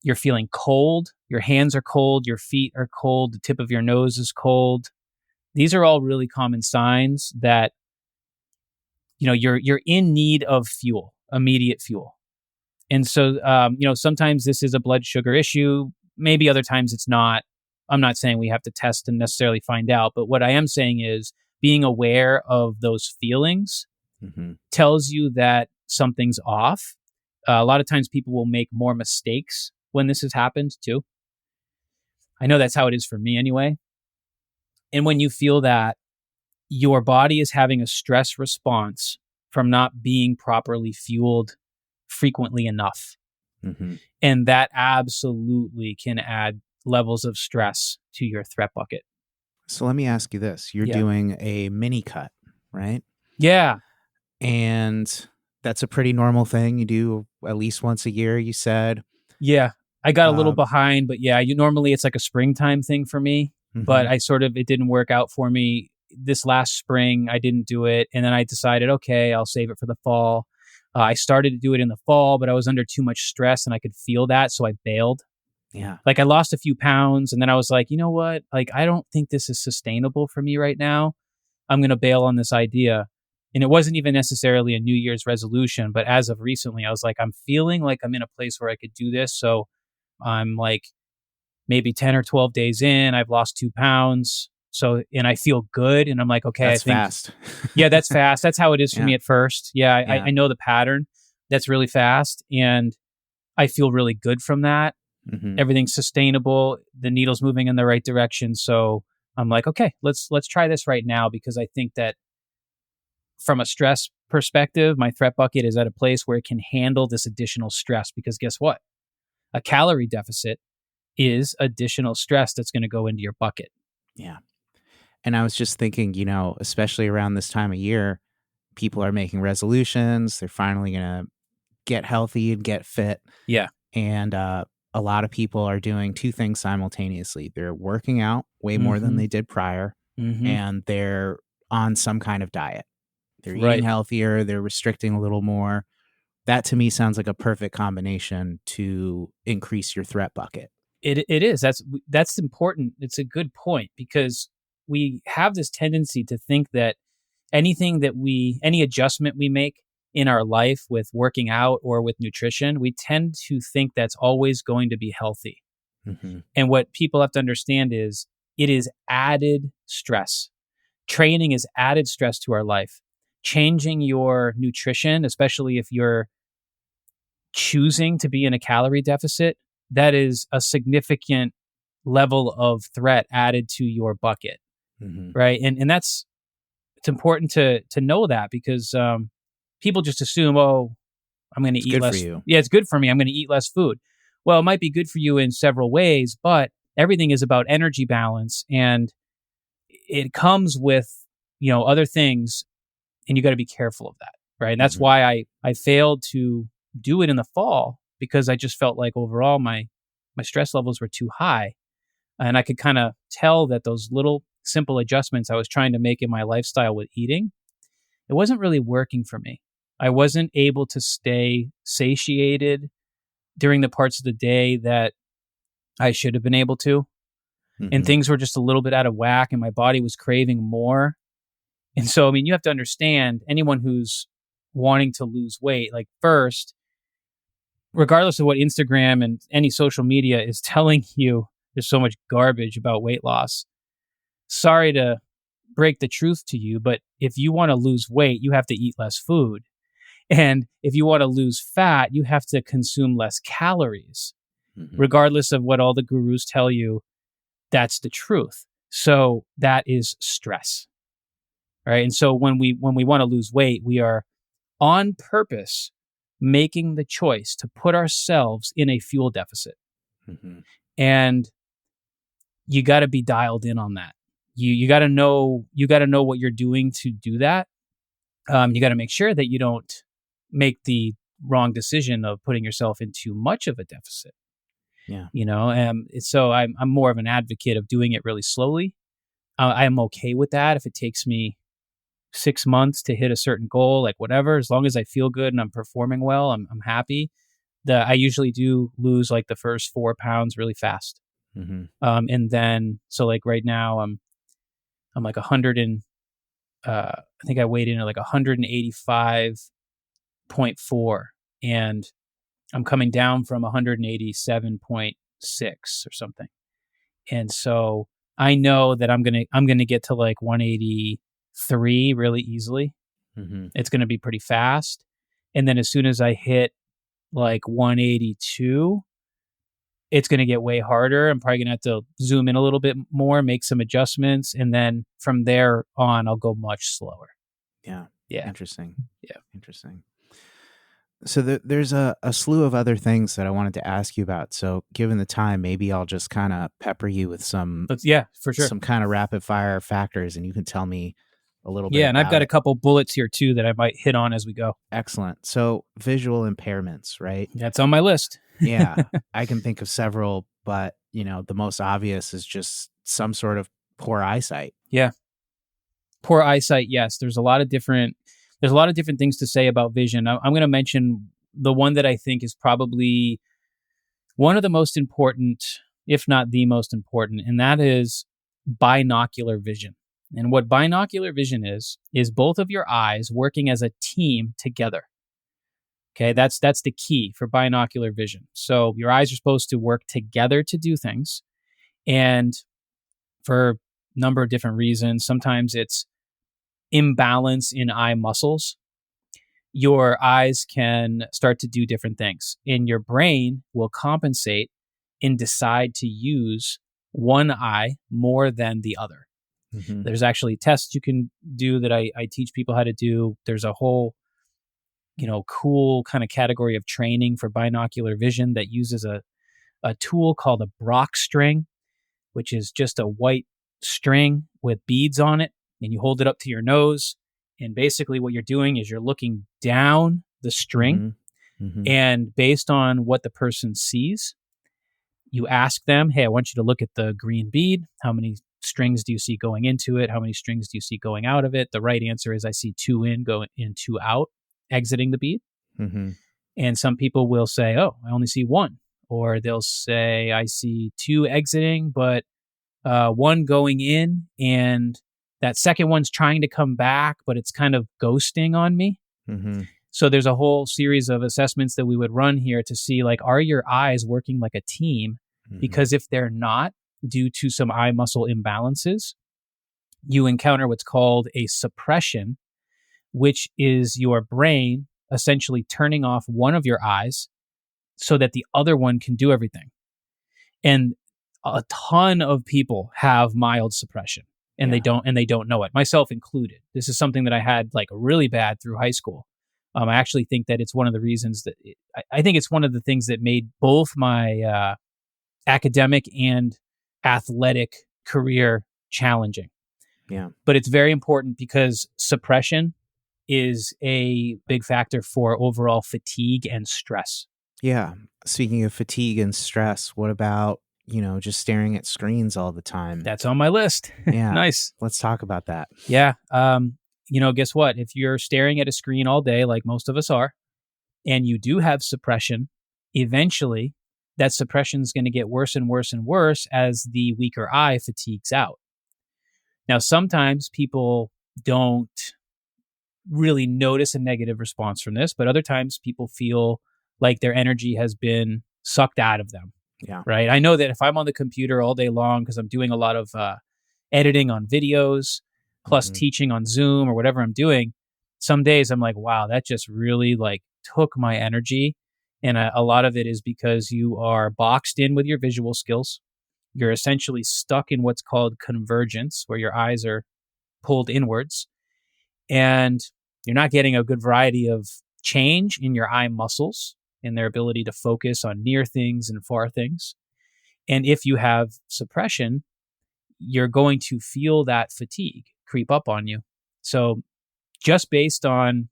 you're feeling cold, your hands are cold, your feet are cold, the tip of your nose is cold. These are all really common signs that you're in need of fuel, immediate fuel. And so sometimes this is a blood sugar issue, maybe other times it's not. I'm not saying we have to test and necessarily find out, but what I am saying is being aware of those feelings tells you that something's off. A lot of times people will make more mistakes when this has happened too. I know that's how it is for me anyway. And when you feel that your body is having a stress response from not being properly fueled frequently enough, and that absolutely can add levels of stress to your threat bucket. So let me ask you this. You're doing a mini cut, right? Yeah. And that's a pretty normal thing you do at least once a year, you said. Yeah. I got a little behind, but yeah, normally it's like a springtime thing for me, but it didn't work out for me. This last spring, I didn't do it. And then I decided, okay, I'll save it for the fall. I started to do it in the fall, but I was under too much stress and I could feel that. So I bailed. Yeah. Like I lost a few pounds and then I was like, you know what? Like, I don't think this is sustainable for me right now. I'm going to bail on this idea. And it wasn't even necessarily a New Year's resolution, but as of recently, I was like, I'm feeling like I'm in a place where I could do this. So I'm like maybe 10 or 12 days in, I've lost 2 pounds. So, and I feel good. And I'm like, okay, that's I think fast. Yeah, that's fast. That's how it is for me at first. Yeah, I know the pattern. That's really fast. And I feel really good from that. Everything's sustainable. The needle's moving in the right direction. So I'm like, okay, let's try this right now, because I think that from a stress perspective, my threat bucket is at a place where it can handle this additional stress, because guess what? A calorie deficit is additional stress that's going to go into your bucket. Yeah. And I was just thinking, especially around this time of year, people are making resolutions. They're finally going to get healthy and get fit. Yeah. And a lot of people are doing two things simultaneously. They're working out way more than they did prior, and they're on some kind of diet. They're eating healthier. They're restricting a little more. That to me sounds like a perfect combination to increase your threat bucket. It is. That's important. It's a good point, because we have this tendency to think that any adjustment we make in our life with working out or with nutrition, we tend to think that's always going to be healthy. And what people have to understand is it is added stress. Training is added stress to our life. Changing your nutrition, especially if you're choosing to be in a calorie deficit, that is a significant level of threat added to your bucket. Right. And it's important to know that, because people just assume, oh, I'm going to eat less. For you. Yeah, it's good for me. I'm going to eat less food. Well, it might be good for you in several ways, but everything is about energy balance, and it comes with, other things, and you got to be careful of that. Right. And that's why I failed to do it in the fall, because I just felt like overall my stress levels were too high. And I could kind of tell that those little simple adjustments I was trying to make in my lifestyle with eating, it wasn't really working for me. I wasn't able to stay satiated during the parts of the day that I should have been able to. And things were just a little bit out of whack, and my body was craving more. And so, you have to understand, anyone who's wanting to lose weight, like, first, regardless of what Instagram and any social media is telling you, there's so much garbage about weight loss. Sorry to break the truth to you, but if you want to lose weight, you have to eat less food. And if you want to lose fat, you have to consume less calories. Regardless of what all the gurus tell you, that's the truth. So that is stress. Right? And so when we want to lose weight, we are on purpose making the choice to put ourselves in a fuel deficit. And you got to be dialed in on that. You got to know what you're doing to do that. You got to make sure that you don't make the wrong decision of putting yourself in too much of a deficit. Yeah. So I'm more of an advocate of doing it really slowly. I am okay with that if it takes me 6 months to hit a certain goal, like whatever, as long as I feel good and I'm performing well, I'm happy. I usually do lose like the first 4 pounds really fast. And then, so like right now I'm like 100 and, I think I weighed in at like 185.4, and I'm coming down from 187.6 or something. And so I know that I'm gonna get to like 183 really easily. Mm-hmm. It's gonna be pretty fast. And then as soon as I hit like 182, it's going to get way harder. I'm probably going to have to zoom in a little bit more, make some adjustments. And then from there on, I'll go much slower. Yeah. Yeah. Interesting. Yeah. Interesting. So there's a slew of other things that I wanted to ask you about. So given the time, maybe I'll just kind of pepper you with some, Yeah, for sure. some kind of rapid fire factors, and you can tell me a little bit. Yeah. And I've got it. a couple bullets here too that I might hit on as we go. Excellent. So visual impairments, right? That's on my list. Yeah. I can think of several, but the most obvious is just some sort of poor eyesight. Yeah. Poor eyesight. Yes. There's a lot of different things to say about vision. I'm going to mention the one that I think is probably one of the most important, if not the most important, and that is binocular vision. And what binocular vision is both of your eyes working as a team together. Okay, that's the key for binocular vision. So your eyes are supposed to work together to do things. And for a number of different reasons, sometimes it's imbalance in eye muscles. Your eyes can start to do different things, and your brain will compensate and decide to use one eye more than the other. Mm-hmm. There's actually tests you can do that I teach people how to do. There's a whole cool kind of category of training for binocular vision that uses a tool called a Brock string, which is just a white string with beads on it, and you hold it up to your nose. And basically what you're doing is you're looking down the string, mm-hmm. and based on what the person sees, you ask them, hey, I want you to look at the green bead. How many strings do you see going into it? How many strings do you see going out of it? The right answer is I see 2 in, going in, 2 out, exiting the bead. Mm-hmm. And some people will say, oh, I only see 1. Or they'll say, I see 2 exiting, but 1 going in, and that second one's trying to come back, but it's kind of ghosting on me. Mm-hmm. So there's a whole series of assessments that we would run here to see, like, are your eyes working like a team? Mm-hmm. Because if they're not, due to some eye muscle imbalances, you encounter what's called a suppression, which is your brain essentially turning off one of your eyes so that the other one can do everything. And a ton of people have mild suppression, and they don't know it, myself included. This is something that I had like really bad through high school. I actually think that it's one of the reasons that I think it's one of the things that made both my academic and athletic career challenging. Yeah. But it's very important because suppression is a big factor for overall fatigue and stress. Yeah. Speaking of fatigue and stress, what about, just staring at screens all the time? That's on my list. Yeah. Nice. Let's talk about that. Yeah. Guess what? If you're staring at a screen all day, like most of us are, and you do have suppression, eventually that suppression is going to get worse and worse and worse as the weaker eye fatigues out. Now, sometimes people don't really notice a negative response from this, but other times people feel like their energy has been sucked out of them. Yeah. Right. I know that if I'm on the computer all day long, because I'm doing a lot of editing on videos, plus mm-hmm. teaching on Zoom or whatever I'm doing, some days I'm like, wow, that just really like took my energy. And a lot of it is because you are boxed in with your visual skills. You're essentially stuck in what's called convergence, where your eyes are pulled inwards, and you're not getting a good variety of change in your eye muscles and their ability to focus on near things and far things. And if you have suppression, you're going to feel that fatigue creep up on you. So just based on,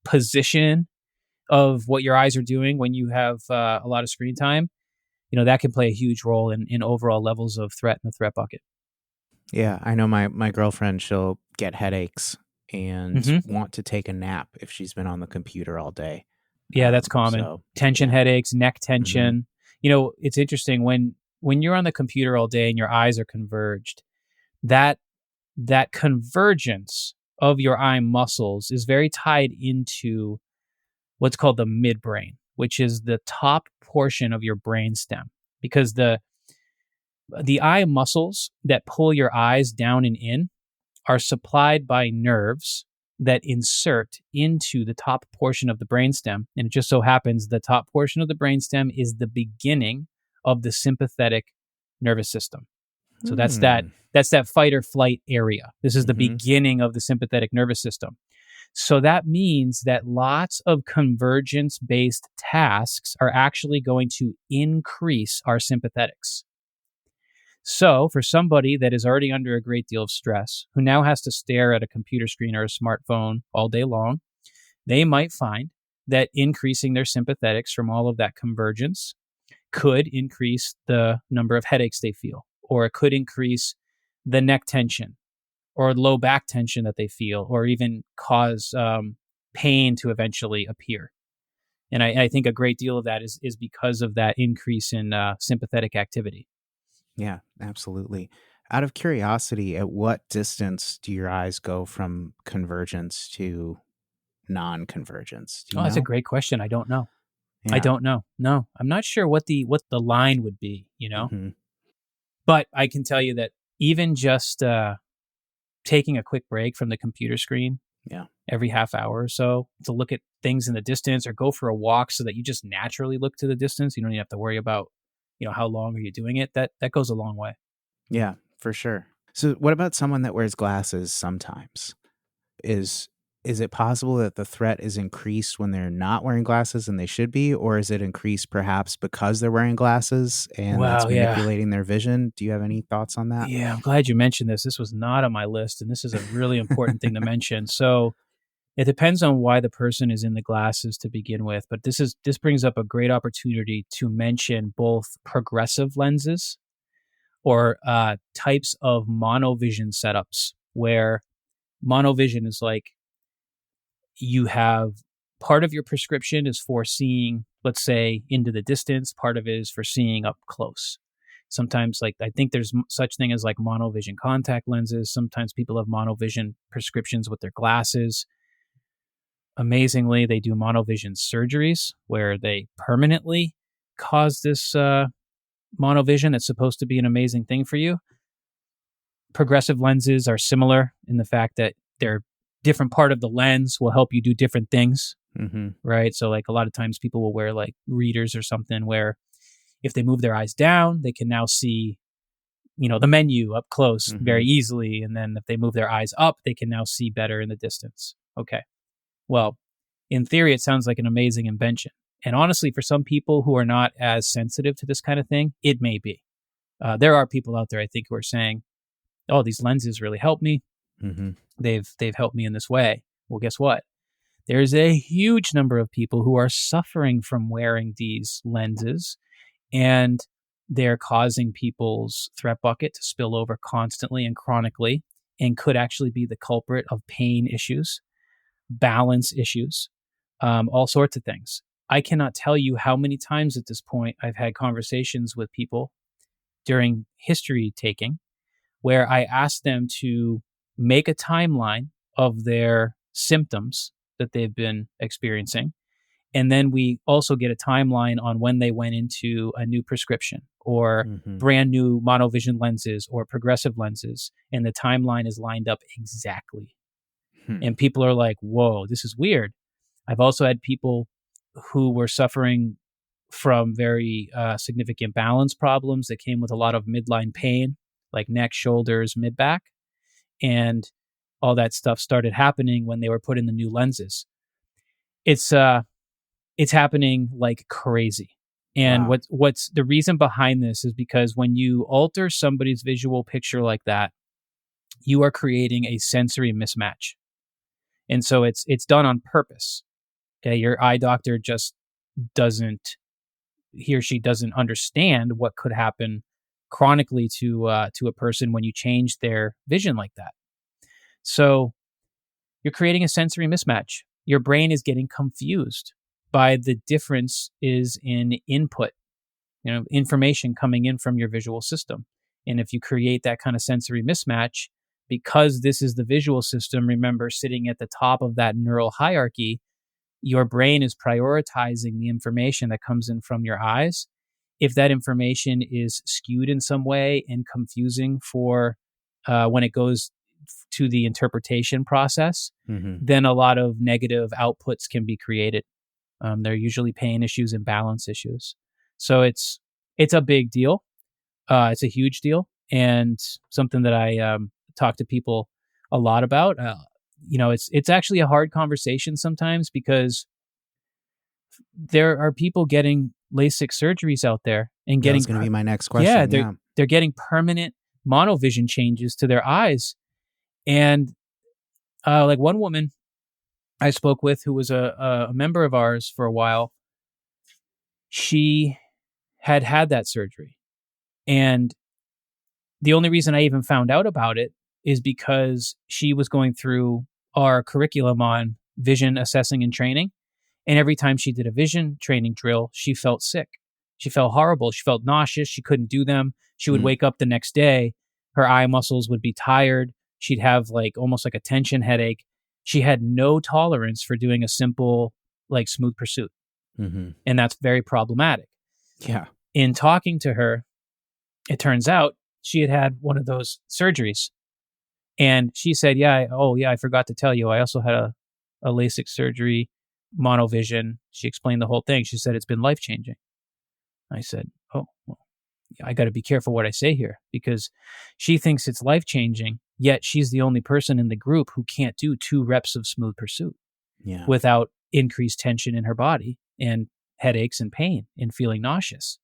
position of what your eyes are doing when you have a lot of screen time, that can play a huge role in overall levels of threat in the threat bucket. Yeah, I know my girlfriend, she'll get headaches and mm-hmm. want to take a nap if she's been on the computer all day. Yeah, that's common. So, tension headaches, neck tension. Mm-hmm. It's interesting when you're on the computer all day and your eyes are converged, that convergence of your eye muscles is very tied into what's called the midbrain, which is the top portion of your brainstem, because the The eye muscles that pull your eyes down and in are supplied by nerves that insert into the top portion of the brainstem. And it just so happens the top portion of the brainstem is the beginning of the sympathetic nervous system. So that's that fight or flight area. This is the beginning of the sympathetic nervous system. So that means that lots of convergence-based tasks are actually going to increase our sympathetics. So for somebody that is already under a great deal of stress, who now has to stare at a computer screen or a smartphone all day long, they might find that increasing their sympathetics from all of that convergence could increase the number of headaches they feel, or it could increase the neck tension or low back tension that they feel, or even cause pain to eventually appear. And I think a great deal of that is because of that increase in sympathetic activity. Yeah, absolutely. Out of curiosity, at what distance do your eyes go from convergence to non-convergence? Do you know? That's a great question. I don't know. Yeah. I don't know. No, I'm not sure what the line would be, But I can tell you that even just taking a quick break from the computer screen every half hour or so to look at things in the distance or go for a walk so that you just naturally look to the distance. You don't even have to worry about, how long are you doing it? That goes a long way. Yeah, for sure. So what about someone that wears glasses sometimes? Is it possible that the threat is increased when they're not wearing glasses and they should be, or is it increased perhaps because they're wearing glasses and that's manipulating their vision? Do you have any thoughts on that? Yeah, I'm glad you mentioned this. This was not on my list, and this is a really important thing to mention. So it depends on why the person is in the glasses to begin with, but this brings up a great opportunity to mention both progressive lenses or types of monovision setups, where monovision is like you have part of your prescription is for seeing, let's say, into the distance. Part of it is for seeing up close. Sometimes, I think there's such thing as like monovision contact lenses. Sometimes people have monovision prescriptions with their glasses. Amazingly, they do monovision surgeries where they permanently cause this monovision that's supposed to be an amazing thing for you. Progressive lenses are similar in the fact that they're different part of the lens will help you do different things, right? So a lot of times people will wear readers or something where if they move their eyes down, they can now see, the menu up close very easily. And then if they move their eyes up, they can now see better in the distance. Okay. Well, in theory, it sounds like an amazing invention. And honestly, for some people who are not as sensitive to this kind of thing, it may be. There are people out there, I think, who are saying, oh, these lenses really help me. They've helped me in this way. Well, guess what? There's a huge number of people who are suffering from wearing these lenses, and they're causing people's threat bucket to spill over constantly and chronically, and could actually be the culprit of pain issues, balance issues, all sorts of things. I cannot tell you how many times at this point I've had conversations with people during history taking where I asked them to make a timeline of their symptoms that they've been experiencing. And then we also get a timeline on when they went into a new prescription or brand new monovision lenses or progressive lenses. And the timeline is lined up exactly. And people are like, whoa, this is weird. I've also had people who were suffering from very significant balance problems that came with a lot of midline pain, like neck, shoulders, mid-back. And all that stuff started happening when they were put in the new lenses. It's happening like crazy. And what's the reason behind this is because when you alter somebody's visual picture like that, you are creating a sensory mismatch. And so it's done on purpose. Okay, your eye doctor just he or she doesn't understand what could happen chronically to a person when you change their vision like that. So you're creating a sensory mismatch. Your brain is getting confused by the difference is in input, information coming in from your visual system. And if you create that kind of sensory mismatch, because this is the visual system, remember, sitting at the top of that neural hierarchy, your brain is prioritizing the information that comes in from your eyes, if that information is skewed in some way and confusing for when it goes to the interpretation process, then a lot of negative outputs can be created. They're usually pain issues and balance issues. So it's a big deal. It's a huge deal, and something that I talk to people a lot about. It's actually a hard conversation sometimes because there are people getting LASIK surgeries out there and getting. That's going to be my next question. Yeah, they're getting permanent monovision changes to their eyes, and like one woman I spoke with who was a member of ours for a while. She had that surgery, and the only reason I even found out about it is because she was going through our curriculum on vision assessing and training. And every time she did a vision training drill, she felt sick. She felt horrible. She felt nauseous. She couldn't do them. She would wake up the next day. Her eye muscles would be tired. She'd have almost like a tension headache. She had no tolerance for doing a simple smooth pursuit. And that's very problematic. Yeah. In talking to her, it turns out she had one of those surgeries. And she said, I forgot to tell you, I also had a LASIK surgery, monovision. She explained the whole thing. She said, it's been life-changing. I said, oh, well, I got to be careful what I say here, because she thinks it's life-changing, yet she's the only person in the group who can't do 2 reps of smooth pursuit without increased tension in her body and headaches and pain and feeling nauseous.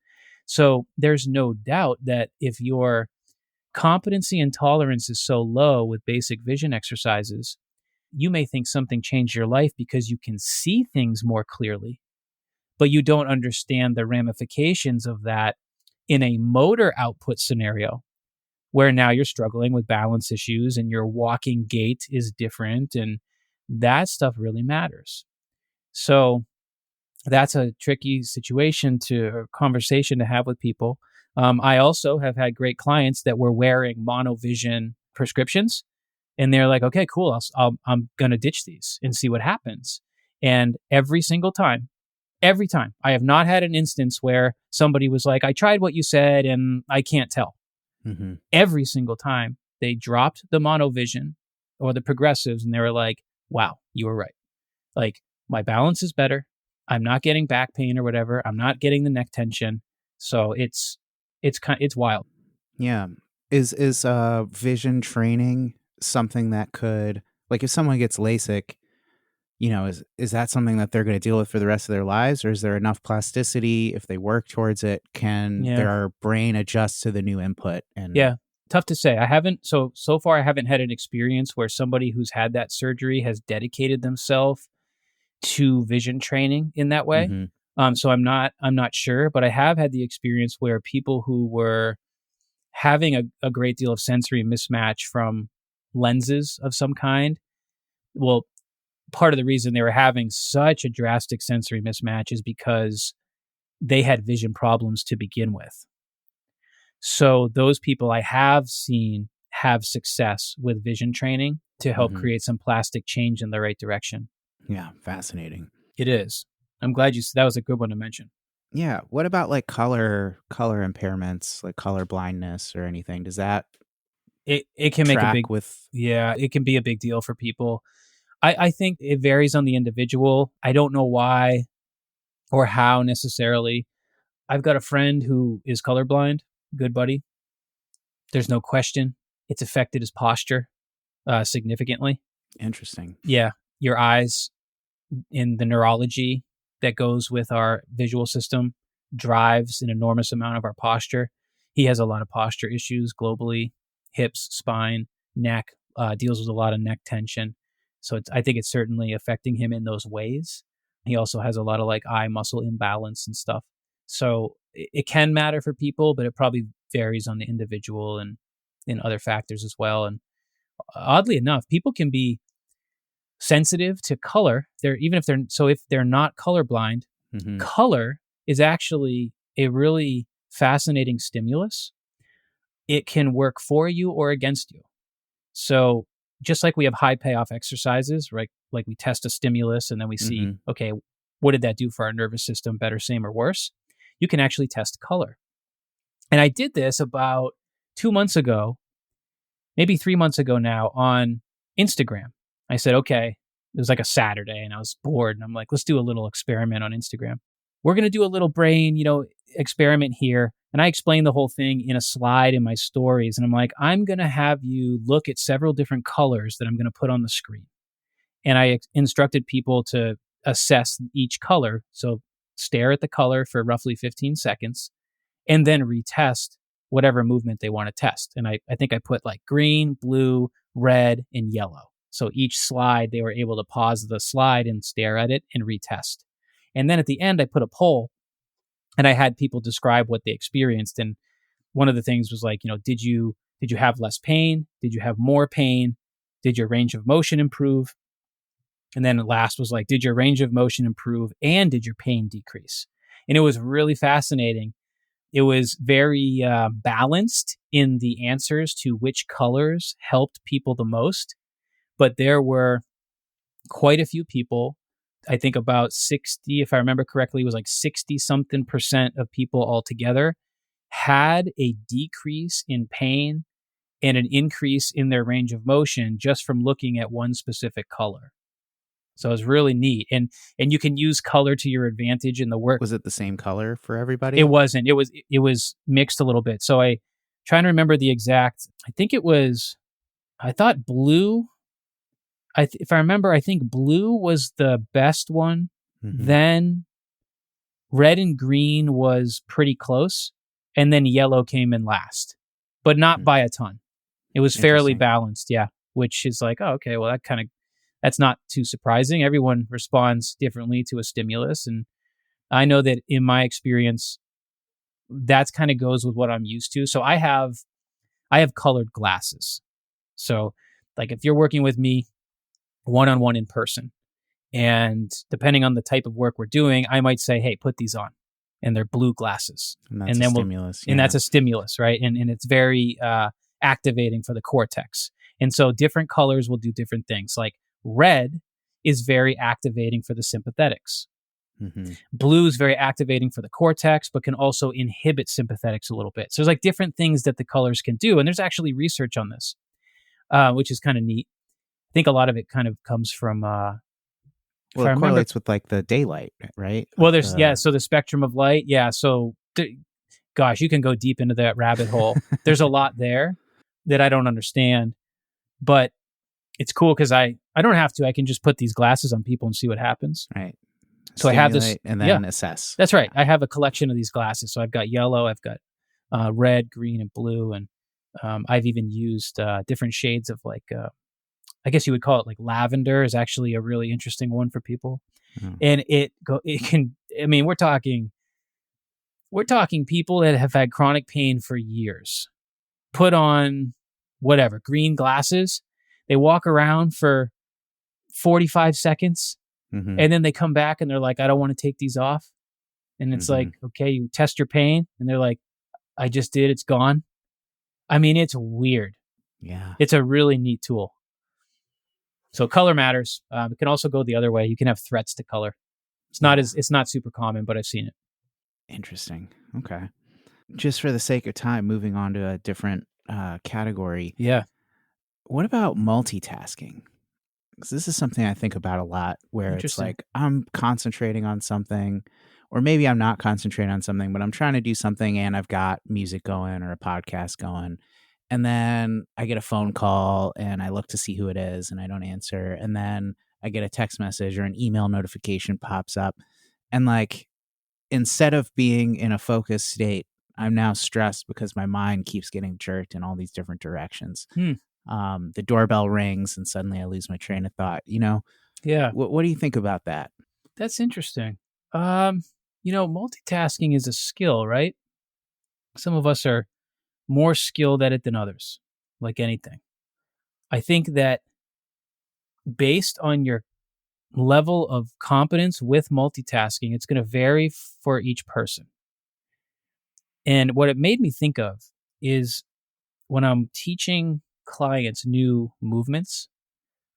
So there's no doubt that if your competency and tolerance is so low with basic vision exercises, you may think something changed your life because you can see things more clearly, but you don't understand the ramifications of that in a motor output scenario where now you're struggling with balance issues and your walking gait is different, and that stuff really matters. So that's a tricky conversation to have with people. I also have had great clients that were wearing monovision prescriptions, and they're like, okay, cool. I'm going to ditch these and see what happens. And every time, I have not had an instance where somebody was like, I tried what you said and I can't tell. Every single time they dropped the monovision or the progressives and they were like, wow, you were right. My balance is better. I'm not getting back pain or whatever. I'm not getting the neck tension. So it's wild. Yeah. Is vision training something that could, if someone gets LASIK, is that something that they're going to deal with for the rest of their lives? Or is there enough plasticity if they work towards it? Can their brain adjust to the new input? And tough to say. I haven't, so far I haven't had an experience where somebody who's had that surgery has dedicated themselves to vision training in that way. So I'm not sure, but I have had the experience where people who were having a great deal of sensory mismatch from lenses of some kind, well, part of the reason they were having such a drastic sensory mismatch is because they had vision problems to begin with. So those people I have seen have success with vision training to help create some plastic change in the right direction. Yeah, fascinating. It is. I'm glad that was a good one to mention. Yeah. What about color impairments, like color blindness or anything? Does that it can make a big it can be a big deal for people. I think it varies on the individual. I don't know why or how necessarily. I've got a friend who is colorblind, good buddy. There's no question it's affected his posture significantly. Interesting. Yeah. Your eyes, in the neurology that goes with our visual system, drives an enormous amount of our posture. He has a lot of posture issues globally, hips, spine, neck, deals with a lot of neck tension. So I think it's certainly affecting him in those ways. He also has a lot of eye muscle imbalance and stuff. So it can matter for people, but it probably varies on the individual and in other factors as well. And oddly enough, people can be sensitive to color. If they're not colorblind, color is actually a really fascinating stimulus. It can work for you or against you. So just like we have high payoff exercises, right? Like we test a stimulus and then we see, okay, what did that do for our nervous system? Better, same, or worse? you can actually test color. And I did this about 2 months ago, maybe 3 months ago now, on Instagram. I said, okay, it was like a Saturday and I was bored and I'm like, let's do a little experiment on Instagram. We're going to do a little brain, experiment here. And I explained the whole thing in a slide in my stories. And I'm like, I'm going to have you look at several different colors that I'm going to put on the screen. And I instructed people to assess each color. So stare at the color for roughly 15 seconds and then retest whatever movement they want to test. And I think I put like green, blue, red, and yellow. So each slide, they were able to pause the slide and stare at it and retest. And then at the end, I put a poll and I had people describe what they experienced. And one of the things was like, did you have less pain? Did you have more pain? Did your range of motion improve? And then the last was like, did your range of motion improve and did your pain decrease? And it was really fascinating. It was very balanced in the answers to which colors helped people the most. But there were quite a few people, I think about 60, if I remember correctly, it was like 60-something% of people altogether had a decrease in pain and an increase in their range of motion just from looking at one specific color. So it was really neat. And you can use color to your advantage in the work. Was it the same color for everybody? It wasn't. It was mixed a little bit. So I trying to remember the exact, I thought blue. If I remember, I think blue was the best one. Mm-hmm. Then red and green was pretty close. And then yellow came in last, but not by a ton. It was fairly balanced. Yeah. Which is like, oh, okay, well, that's not too surprising. Everyone responds differently to a stimulus. And I know that in my experience, that's kind of goes with what I'm used to. So I have colored glasses. So like if you're working with me one-on-one in person, and depending on the type of work we're doing, I might say, hey, put these on. And they're blue glasses. And that's a stimulus. And that's a stimulus, right? And it's very activating for the cortex. And so different colors will do different things. Like red is very activating for the sympathetics. Mm-hmm. Blue is very activating for the cortex, but can also inhibit sympathetics a little bit. So there's like different things that the colors can do. And there's actually research on this, which is kind of neat. I think a lot of it kind of comes from... well, it correlates with like the daylight, right? Well, so the spectrum of light. Yeah. So, gosh, you can go deep into that rabbit hole. There's a lot there that I don't understand, but it's cool because I don't have to. I can just put these glasses on people and see what happens. Right. So I have this. And then assess. That's right. I have a collection of these glasses. So I've got yellow, I've got red, green, and blue. And I've even used different shades of like, I guess you would call it like lavender is actually a really interesting one for people. Mm. And it can, I mean, we're talking people that have had chronic pain for years, put on whatever, green glasses. They walk around for 45 seconds and then they come back and they're like, I don't want to take these off. And it's like, okay, you test your pain. And they're like, I just did, it's gone. I mean, it's weird. Yeah. It's a really neat tool. So color matters. It can also go the other way. You can have threats to color. It's not super common, but I've seen it. Interesting. Okay. Just for the sake of time, moving on to a different category. Yeah. What about multitasking? Because this is something I think about a lot, where it's like I'm concentrating on something, or maybe I'm not concentrating on something, but I'm trying to do something and I've got music going or a podcast going. And then I get a phone call and I look to see who it is and I don't answer. And then I get a text message or an email notification pops up. And like, instead of being in a focused state, I'm now stressed because my mind keeps getting jerked in all these different directions. The doorbell rings and suddenly I lose my train of thought, Yeah. What do you think about that? That's interesting. Multitasking is a skill, right? Some of us are more skilled at it than others, like anything. I think that based on your level of competence with multitasking, it's going to vary for each person. And what it made me think of is when I'm teaching clients new movements,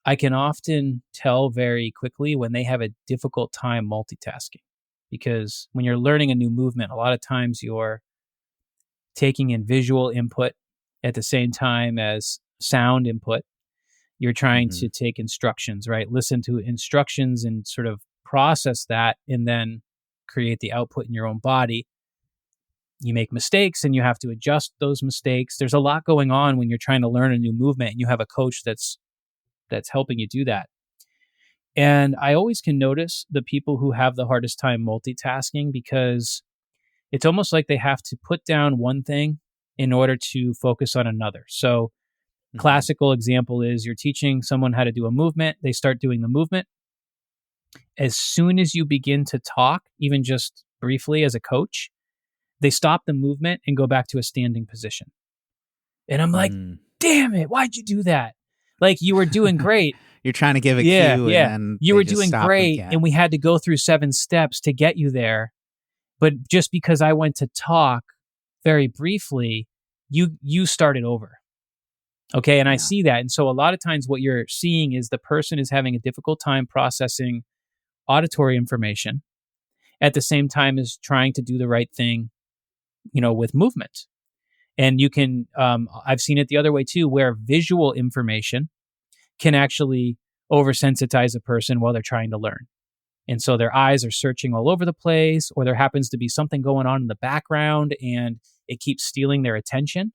I can often tell very quickly when they have a difficult time multitasking. because when you're learning a new movement, a lot of times you're taking in visual input at the same time as sound input. You're trying to take instructions, right? Listen to instructions and sort of process that and then create the output in your own body. You make mistakes and you have to adjust those mistakes. There's a lot going on when you're trying to learn a new movement and you have a coach that's helping you do that. And I always can notice the people who have the hardest time multitasking because it's almost like they have to put down one thing in order to focus on another. So classical example is you're teaching someone how to do a movement. They start doing the movement. As soon as you begin to talk, even just briefly as a coach, they stop the movement and go back to a standing position. And I'm like, damn it, why'd you do that? Like, you were doing great. You're trying to give a cue. Yeah. And you were doing great. And we had to go through 7 steps to get you there. But just because I went to talk very briefly, you started over. Okay. And I see that. And so a lot of times what you're seeing is the person is having a difficult time processing auditory information at the same time as trying to do the right thing, with movement. And you can, I've seen it the other way too, where visual information can actually oversensitize a person while they're trying to learn. And so their eyes are searching all over the place, or there happens to be something going on in the background and it keeps stealing their attention.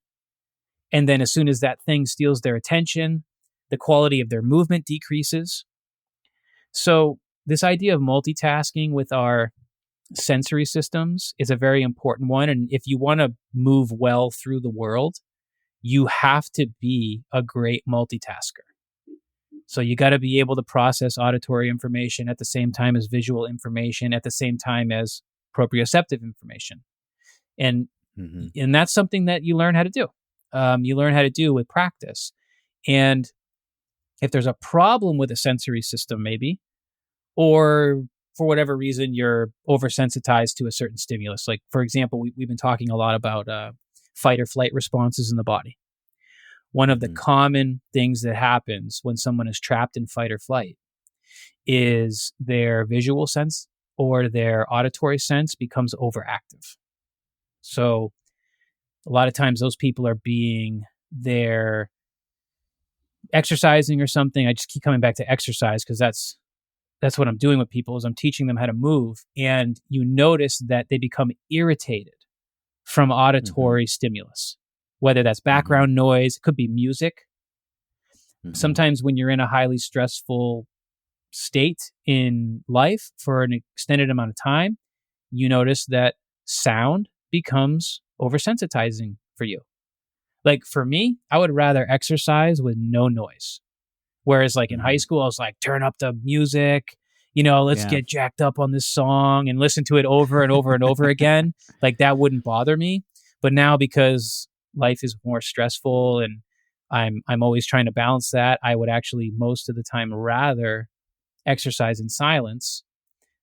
And then as soon as that thing steals their attention, the quality of their movement decreases. So this idea of multitasking with our sensory systems is a very important one. And if you want to move well through the world, you have to be a great multitasker. So you got to be able to process auditory information at the same time as visual information, at the same time as proprioceptive information. And that's something that you learn how to do. You learn how to do with practice. And if there's a problem with a sensory system, maybe, or for whatever reason, you're oversensitized to a certain stimulus. Like, for example, we've been talking a lot about fight or flight responses in the body. One of the common things that happens when someone is trapped in fight or flight is their visual sense or their auditory sense becomes overactive. So a lot of times those people are they're exercising or something. I just keep coming back to exercise because that's what I'm doing with people is I'm teaching them how to move. And you notice that they become irritated from auditory stimulus, whether that's background noise, it could be music. Sometimes when you're in a highly stressful state in life for an extended amount of time, you notice that sound becomes oversensitizing for you. Like for me, I would rather exercise with no noise. Whereas like in high school, I was like, turn up the music, let's get jacked up on this song and listen to it over and over and over again. Like that wouldn't bother me. But now because life is more stressful and I'm always trying to balance that, I would actually most of the time rather exercise in silence.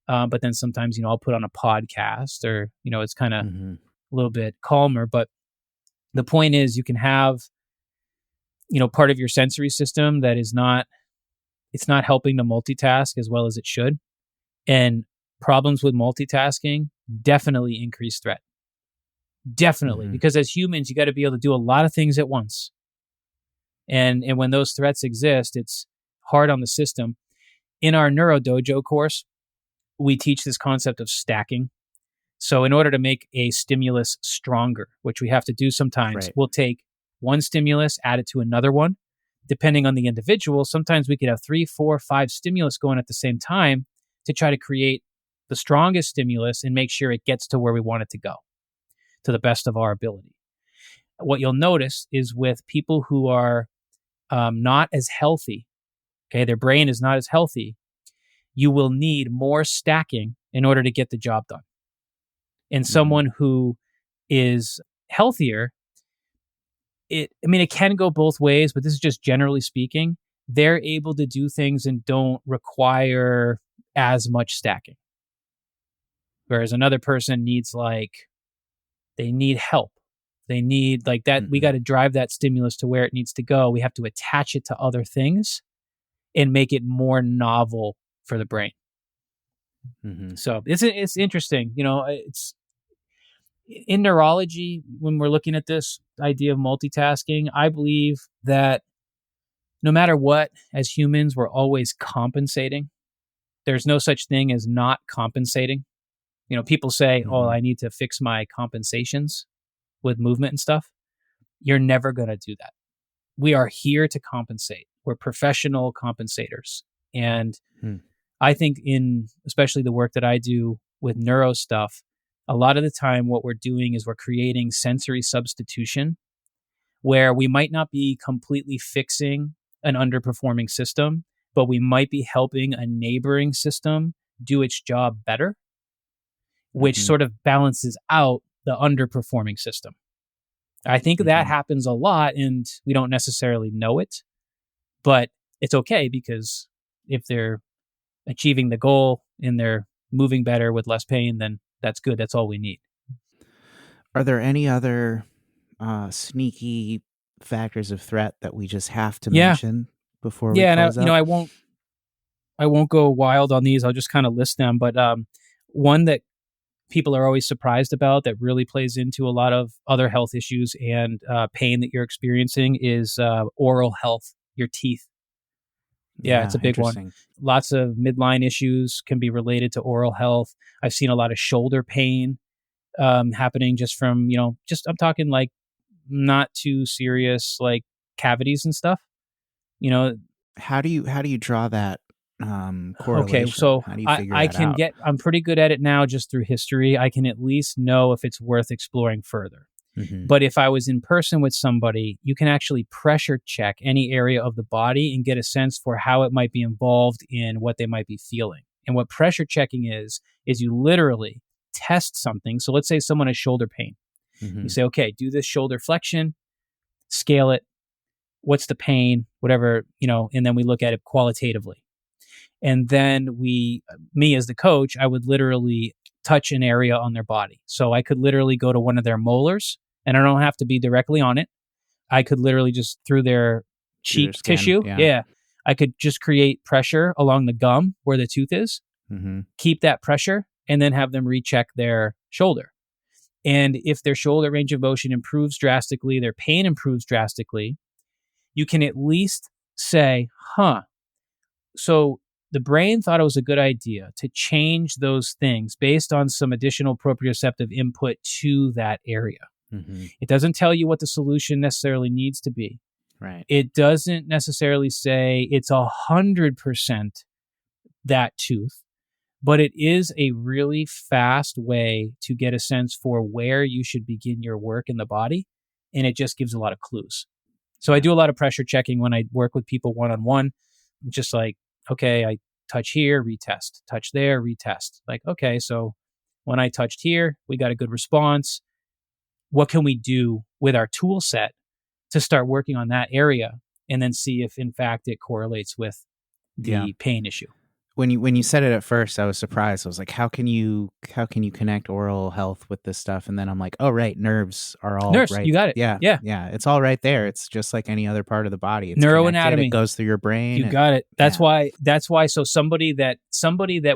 But then sometimes, I'll put on a podcast or, it's kind of a little bit calmer. But the point is you can have, part of your sensory system that is it's not helping to multitask as well as it should. And problems with multitasking definitely increase threat. Definitely. Because as humans, you got to be able to do a lot of things at once. And when those threats exist, it's hard on the system. In our Neuro Dojo course, we teach this concept of stacking. So in order to make a stimulus stronger, which we have to do sometimes, we'll take one stimulus, add it to another one. Depending on the individual, sometimes we could have 3, 4, 5 stimulus going at the same time to try to create the strongest stimulus and make sure it gets to where we want it to go to the best of our ability. What you'll notice is with people who are not as healthy, okay, their brain is not as healthy, you will need more stacking in order to get the job done. And someone who is healthier, it can go both ways, but this is just generally speaking, they're able to do things and don't require as much stacking. Whereas another person needs they need help. They need that. We got to drive that stimulus to where it needs to go. We have to attach it to other things and make it more novel for the brain. So it's interesting. It's in neurology, when we're looking at this idea of multitasking, I believe that no matter what, as humans, we're always compensating. There's no such thing as not compensating. People say, oh, I need to fix my compensations with movement and stuff. You're never going to do that. We are here to compensate. We're professional compensators. And I think especially the work that I do with neuro stuff, a lot of the time what we're doing is we're creating sensory substitution where we might not be completely fixing an underperforming system, but we might be helping a neighboring system do its job better, which sort of balances out the underperforming system. I think that happens a lot and we don't necessarily know it, but it's okay because if they're achieving the goal and they're moving better with less pain, then that's good. That's all we need. Are there any other sneaky factors of threat that we just have to mention before we close up? I won't go wild on these. I'll just kind of list them. But one that people are always surprised about that really plays into a lot of other health issues and pain that you're experiencing is oral health, your teeth. Yeah, it's a big one. Lots of midline issues can be related to oral health. I've seen a lot of shoulder pain happening just from, I'm talking like not too serious, like cavities and stuff. How do you draw that correlation? Okay, so how do you figure that out? I'm pretty good at it now just through history. I can at least know if it's worth exploring further. But if I was in person with somebody, you can actually pressure check any area of the body and get a sense for how it might be involved in what they might be feeling. And what pressure checking is you literally test something. So let's say someone has shoulder pain. You say, okay, do this shoulder flexion, scale it. What's the pain, whatever, and then we look at it qualitatively. And then me as the coach, I would literally touch an area on their body. So I could literally go to one of their molars, and I don't have to be directly on it. I could literally just through their cheek tissue. Yeah. I could just create pressure along the gum where the tooth is, keep that pressure, and then have them recheck their shoulder. And if their shoulder range of motion improves drastically, their pain improves drastically, you can at least say, so the brain thought it was a good idea to change those things based on some additional proprioceptive input to that area. It doesn't tell you what the solution necessarily needs to be. Right. It doesn't necessarily say it's 100% that tooth, but it is a really fast way to get a sense for where you should begin your work in the body. And it just gives a lot of clues. So I do a lot of pressure checking when I work with people one-on-one, just like, okay, I touch here, retest, touch there, retest. Like, okay, so when I touched here, we got a good response. What can we do with our tool set to start working on that area and then see if in fact it correlates with the pain issue? When you said it at first, I was surprised. I was like, how can you connect oral health with this stuff? And then I'm like, oh, right, nerves are all right. You got it. Yeah. It's all right there. It's just like any other part of the body. It's neuroanatomy. It goes through your brain. You got it. That's why. So somebody that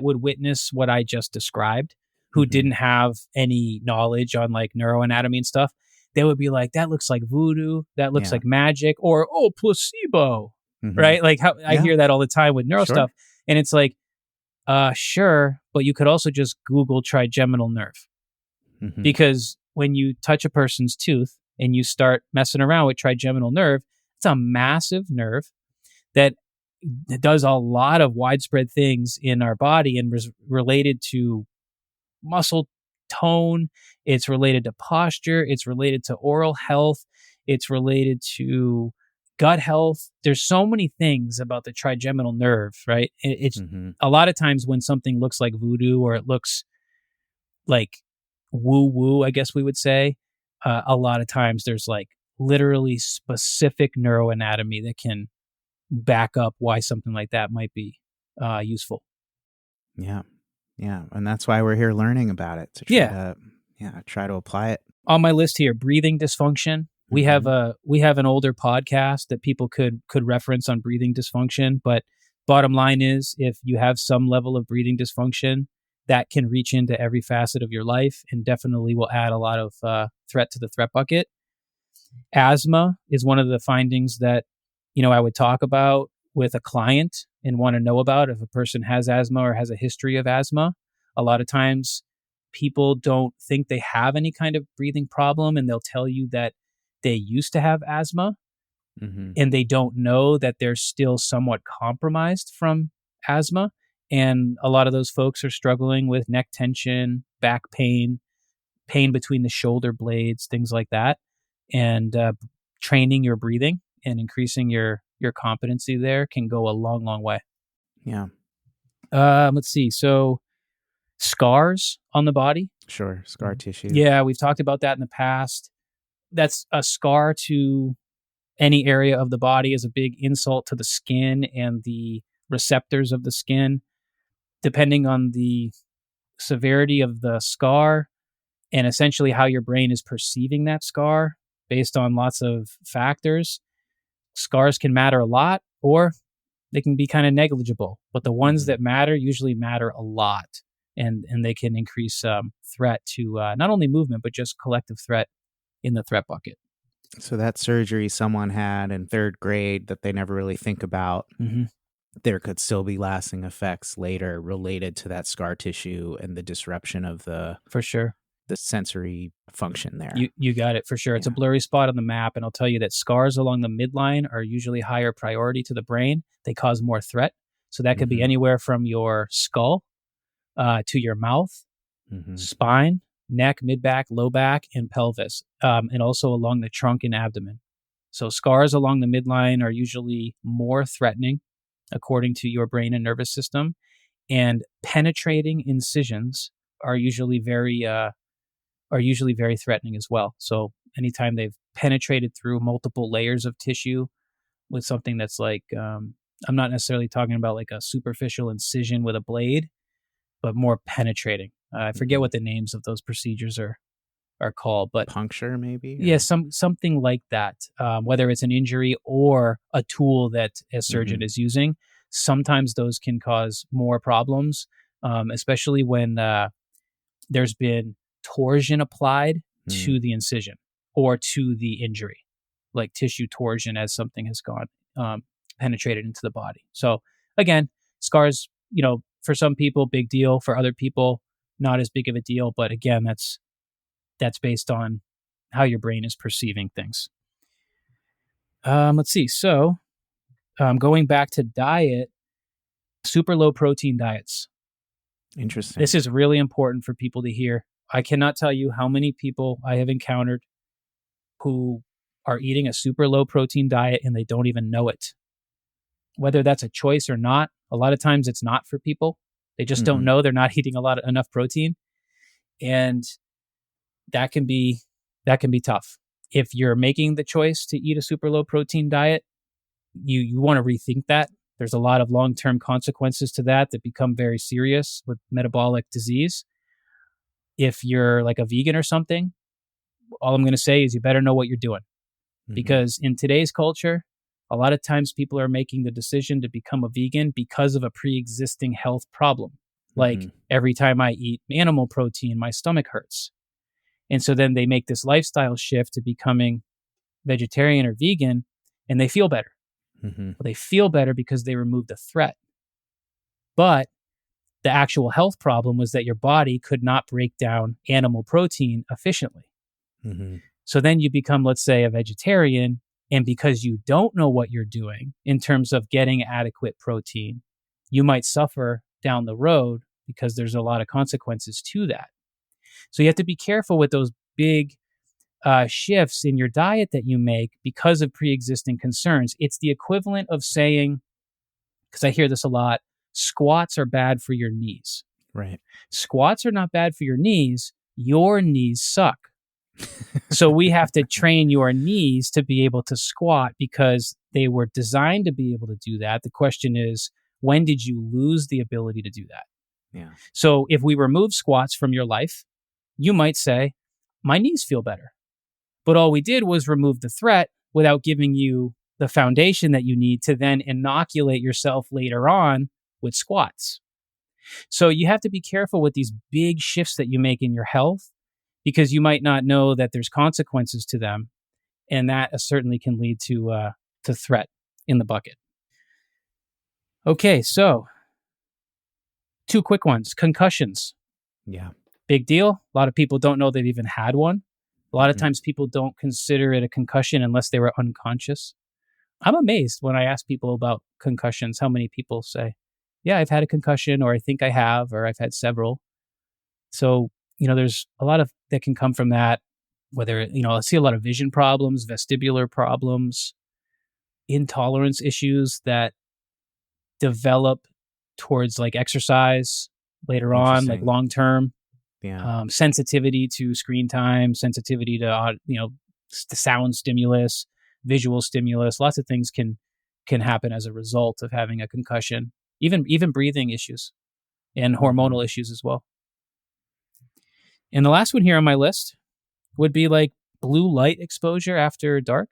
would witness what I just described, who didn't have any knowledge on like neuroanatomy and stuff, they would be like, that looks like voodoo. That looks like magic, or placebo. Right? Like how I hear that all the time with neuro stuff. And it's like, sure, but you could also just Google trigeminal nerve. Because when you touch a person's tooth and you start messing around with trigeminal nerve, it's a massive nerve that does a lot of widespread things in our body and related to muscle tone. It's related to posture. It's related to oral health. It's related to gut health. There's so many things about the trigeminal nerve, right? It's a lot of times when something looks like voodoo or it looks like woo-woo, I guess we would say, a lot of times there's like literally specific neuroanatomy that can back up why something like that might be useful. Yeah. And that's why we're here learning about it to try to apply it. On my list here, breathing dysfunction. We have an older podcast that people could reference on breathing dysfunction, but bottom line is if you have some level of breathing dysfunction, that can reach into every facet of your life and definitely will add a lot of threat to the threat bucket. Asthma is one of the findings that, I would talk about with a client and want to know about if a person has asthma or has a history of asthma. A lot of times people don't think they have any kind of breathing problem, and they'll tell you that they used to have asthma, and they don't know that they're still somewhat compromised from asthma. And a lot of those folks are struggling with neck tension, back pain, pain between the shoulder blades, things like that. And training your breathing and increasing your competency there can go a long, long way. Yeah. Let's see. So scars on the body. Sure. Scar tissue. Yeah, we've talked about that in the past. That's a scar to any area of the body is a big insult to the skin and the receptors of the skin. Depending on the severity of the scar and essentially how your brain is perceiving that scar based on lots of factors, scars can matter a lot or they can be kind of negligible. But the ones that matter usually matter a lot, and they can increase threat to not only movement, but just collective threat in the threat bucket. So that surgery someone had in third grade that they never really think about, there could still be lasting effects later related to that scar tissue and the disruption of the sensory function there. You got it, for sure. It's a blurry spot on the map, and I'll tell you that scars along the midline are usually higher priority to the brain. They cause more threat. So that could be anywhere from your skull to your mouth, spine, neck, mid-back, low back, and pelvis, and also along the trunk and abdomen. So scars along the midline are usually more threatening according to your brain and nervous system, and penetrating incisions are usually very threatening as well. So anytime they've penetrated through multiple layers of tissue with something that's like, I'm not necessarily talking about like a superficial incision with a blade, but more penetrating. I forget what the names of those procedures are called, but puncture maybe. Yeah, something like that. Whether it's an injury or a tool that a surgeon is using, sometimes those can cause more problems, especially when there's been torsion applied to the incision or to the injury, like tissue torsion as something has gone penetrated into the body. So again, scars, for some people, big deal. For other people, not as big of a deal. But again, that's based on how your brain is perceiving things. Let's see. So going back to diet, super low protein diets. Interesting. This is really important for people to hear. I cannot tell you how many people I have encountered who are eating a super low protein diet and they don't even know it. Whether that's a choice or not, a lot of times it's not for people. They just don't know they're not eating enough protein. And that can be tough. If you're making the choice to eat a super low protein diet, you want to rethink that. There's a lot of long-term consequences to that become very serious with metabolic disease. If you're like a vegan or something, all I'm going to say is you better know what you're doing. Because in today's culture, a lot of times people are making the decision to become a vegan because of a pre-existing health problem. Like every time I eat animal protein, my stomach hurts. And so then they make this lifestyle shift to becoming vegetarian or vegan, and they feel better. Well, they feel better because they removed the threat. But the actual health problem was that your body could not break down animal protein efficiently. So then you become, let's say, a vegetarian, and because you don't know what you're doing in terms of getting adequate protein, you might suffer down the road because there's a lot of consequences to that. So you have to be careful with those big shifts in your diet that you make because of pre-existing concerns. It's the equivalent of saying, because I hear this a lot, squats are bad for your knees. Right. Squats are not bad for your knees suck. So we have to train your knees to be able to squat because they were designed to be able to do that. The question is, when did you lose the ability to do that? Yeah. So if we remove squats from your life, you might say, my knees feel better. But all we did was remove the threat without giving you the foundation that you need to then inoculate yourself later on with squats. So you have to be careful with these big shifts that you make in your health because you might not know that there's consequences to them. And that certainly can lead to threat in the bucket. Okay, so 2 quick ones. Concussions. Yeah. Big deal. A lot of people don't know they've even had one. A lot of Mhm. times people don't consider it a concussion unless they were unconscious. I'm amazed when I ask people about concussions, how many people say, yeah, I've had a concussion, or I think I have, or I've had several. So, there's a lot of that can come from that, whether, I see a lot of vision problems, vestibular problems, intolerance issues that develop towards like exercise later on, like Interesting. long term. Yeah. Sensitivity to screen time, sensitivity to sound stimulus, visual stimulus. Lots of things can happen as a result of having a concussion. Even breathing issues and Mhm. hormonal issues as well. And the last one here on my list would be like blue light exposure after dark.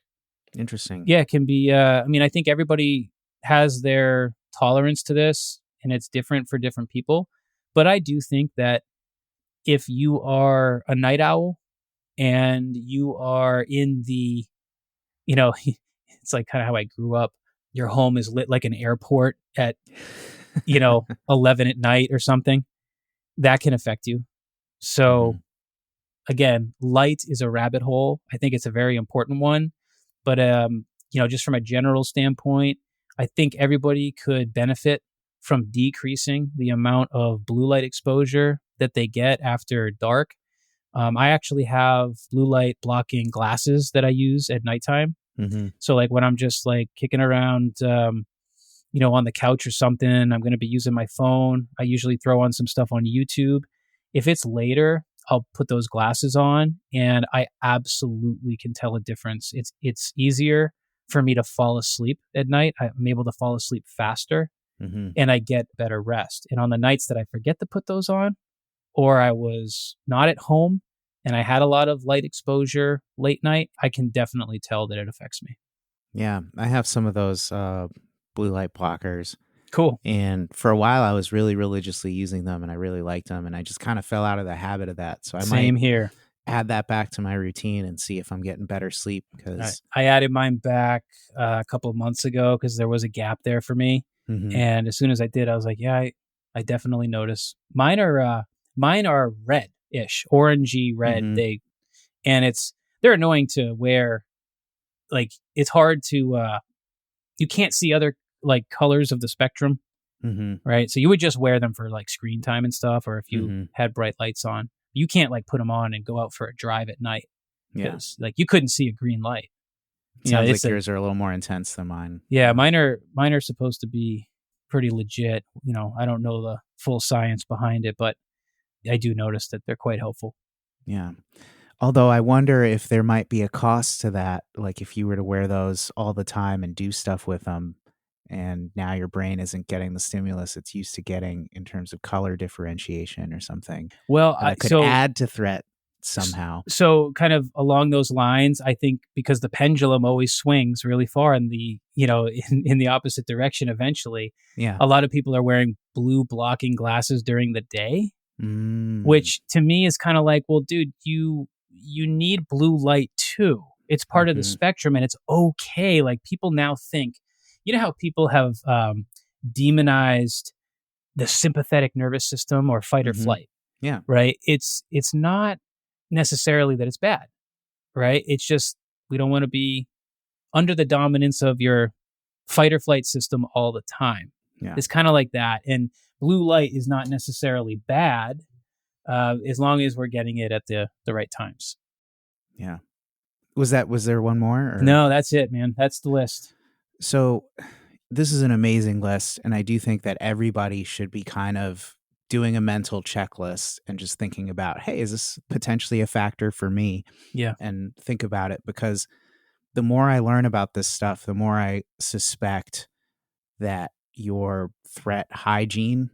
Interesting. Yeah, it can be. I think everybody has their tolerance to this, and it's different for different people. But I do think that if you are a night owl and you are in the, it's like kind of how I grew up. Your home is lit like an airport at, 11 at night or something. That can affect you. So Mhm. again, light is a rabbit hole. I think it's a very important one. But, just from a general standpoint, I think everybody could benefit from decreasing the amount of blue light exposure that they get after dark. I actually have blue light blocking glasses that I use at nighttime. Mhm. So like when I'm just like kicking around, on the couch or something, I'm going to be using my phone. I usually throw on some stuff on YouTube. If it's later, I'll put those glasses on and I absolutely can tell a difference. It's easier for me to fall asleep at night. I'm able to fall asleep faster Mhm. and I get better rest. And on the nights that I forget to put those on, or I was not at home and I had a lot of light exposure late night, I can definitely tell that it affects me. Yeah, I have some of those blue light blockers, Cool. and for a while I was really religiously using them, and I really liked them, and I just kind of fell out of the habit of that. So I might Same here. add that back to my routine and see if I'm getting better sleep. Because I added mine back a couple of months ago because there was a gap there for me. Mhm. And as soon as I did, I was like, yeah, I definitely notice. Mine are red-ish, orangey red. Mhm. They're annoying to wear. Like it's hard to you can't see other like colors of the spectrum, Mhm. right? So you would just wear them for like screen time and stuff, or if you Mhm. had bright lights on. You can't like put them on and go out for a drive at night Yeah, because like you couldn't see a green light. sounds It's like a yours are a little more intense than mine. yeah. Yeah. Mine are supposed to be pretty legit. I don't know the full science behind it, but I do notice that they're quite helpful. Yeah. Although I wonder if there might be a cost to that, like if you were to wear those all the time and do stuff with them, and now your brain isn't getting the stimulus it's used to getting in terms of color differentiation or something, Well, and that could add to threat somehow. so kind of along those lines, I think because the pendulum always swings really far in the in the opposite direction. Eventually, Yeah. a lot of people are wearing blue blocking glasses during the day, Mm. which to me is kind of like, well, dude, you need blue light too. It's part of the Mhm. spectrum, and it's okay. Like people now think, how people have demonized the sympathetic nervous system or fight or Mhm. flight, Yeah. right? It's not necessarily that it's bad, right? It's just we don't want to be under the dominance of your fight or flight system all the time. Yeah. It's kind of like that, and blue light is not necessarily bad as long as we're getting it at the right times. Yeah. Was there one more, or No, that's it, man. That's the list. so this is an amazing list, and I do think that everybody should be kind of doing a mental checklist and just thinking about, hey, is this potentially a factor for me? Yeah, And think about it, because the more I learn about this stuff, the more I suspect that your threat hygiene,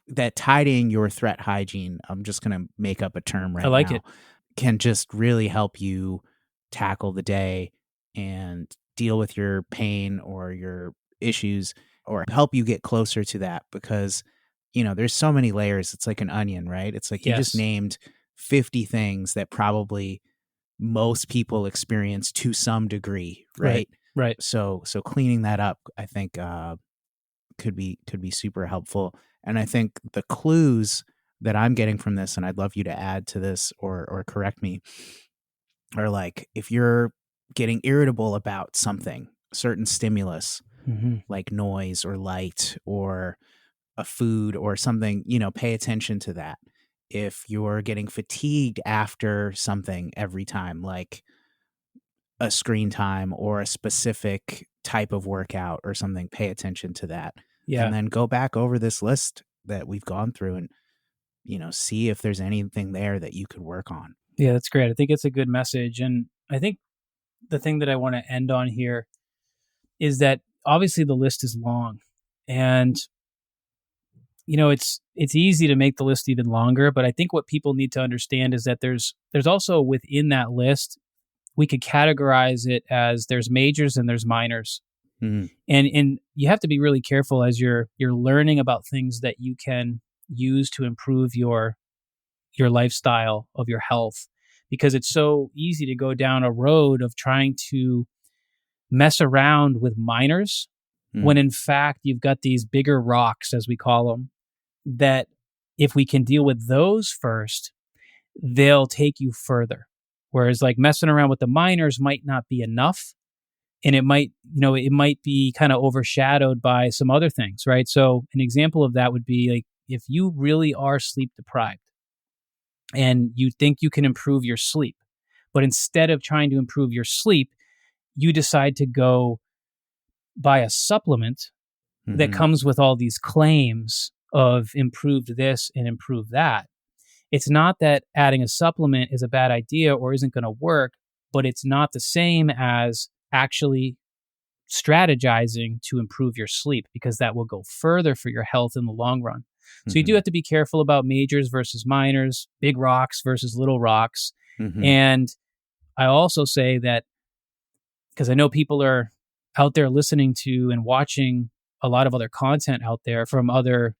that tidying your threat hygiene, I'm just going to make up a term I right like now, it. can just really help you tackle the day and deal with your pain or your issues, or help you get closer to that. Because there's so many layers. It's like an onion, right? It's like you just named 50 things that probably most people experience to some degree, right? Right. So cleaning that up, I think, could be super helpful. And I think the clues that I'm getting from this, and I'd love you to add to this or correct me, are like, if you're getting irritable about something, certain stimulus, like noise or light or a food or something, pay attention to that. If you're getting fatigued after something every time, like a screen time or a specific type of workout or something, pay attention to that. Yeah. And then go back over this list that we've gone through and, see if there's anything there that you could work on. Yeah, that's great. I think it's a good message. And I think the thing that I want to end on here is that obviously the list is long, and it's easy to make the list even longer, but I think what people need to understand is that there's also within that list, we could categorize it as there's majors and there's minors. And you have to be really careful as you're learning about things that you can use to improve your lifestyle of your health, because it's so easy to go down a road of trying to mess around with minors when in fact you've got these bigger rocks, as we call them, that if we can deal with those first, they'll take you further. Whereas like messing around with the minors might not be enough, and it might be kind of overshadowed by some other things, right? So an example of that would be like if you really are sleep deprived and you think you can improve your sleep, but instead of trying to improve your sleep, you decide to go buy a supplement that comes with all these claims of improved this and improved that. It's not that adding a supplement is a bad idea or isn't going to work, but it's not the same as actually strategizing to improve your sleep, because that will go further for your health in the long run. So you do have to be careful about majors versus minors, big rocks versus little rocks. And I also say that, because I know people are out there listening to and watching a lot of other content out there from other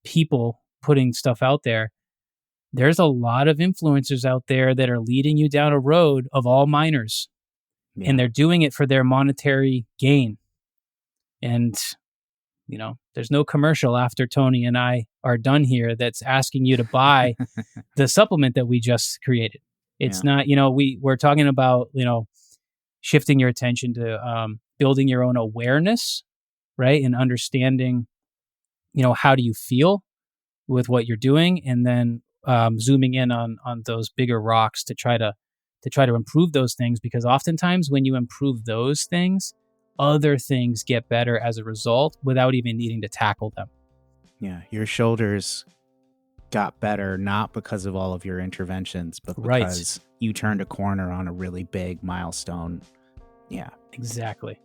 people putting stuff out there, there's a lot of influencers out there that are leading you down a road of all minors. And they're doing it for their monetary gain. And, there's no commercial after Tony and I are done here that's asking you to buy the supplement that we just created. It's not, we're talking about, shifting your attention to building your own awareness, right? And understanding, how do you feel with what you're doing? And then zooming in on those bigger rocks to try to improve those things, because oftentimes when you improve those things, other things get better as a result without even needing to tackle them. Yeah, your shoulders got better not because of all of your interventions, but because you turned a corner on a really big milestone. Yeah, exactly.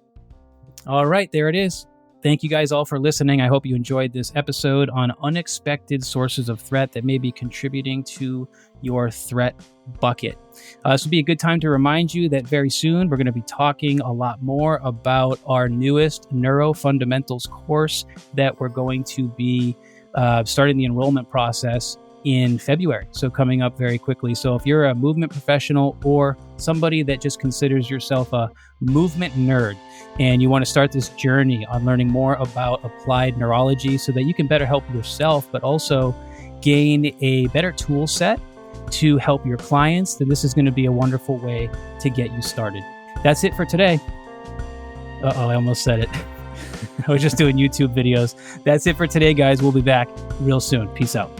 All right, there it is. Thank you guys all for listening. I hope you enjoyed this episode on unexpected sources of threat that may be contributing to your threat bucket. This will be a good time to remind you that very soon we're going to be talking a lot more about our newest Neuro Fundamentals course that we're going to be starting the enrollment process in February. So coming up very quickly. So if you're a movement professional or somebody that just considers yourself a movement nerd and you want to start this journey on learning more about applied neurology so that you can better help yourself, but also gain a better tool set to help your clients, then this is going to be a wonderful way to get you started. That's it for today. I almost said it. I was just doing YouTube videos. That's it for today, guys. We'll be back real soon. Peace out.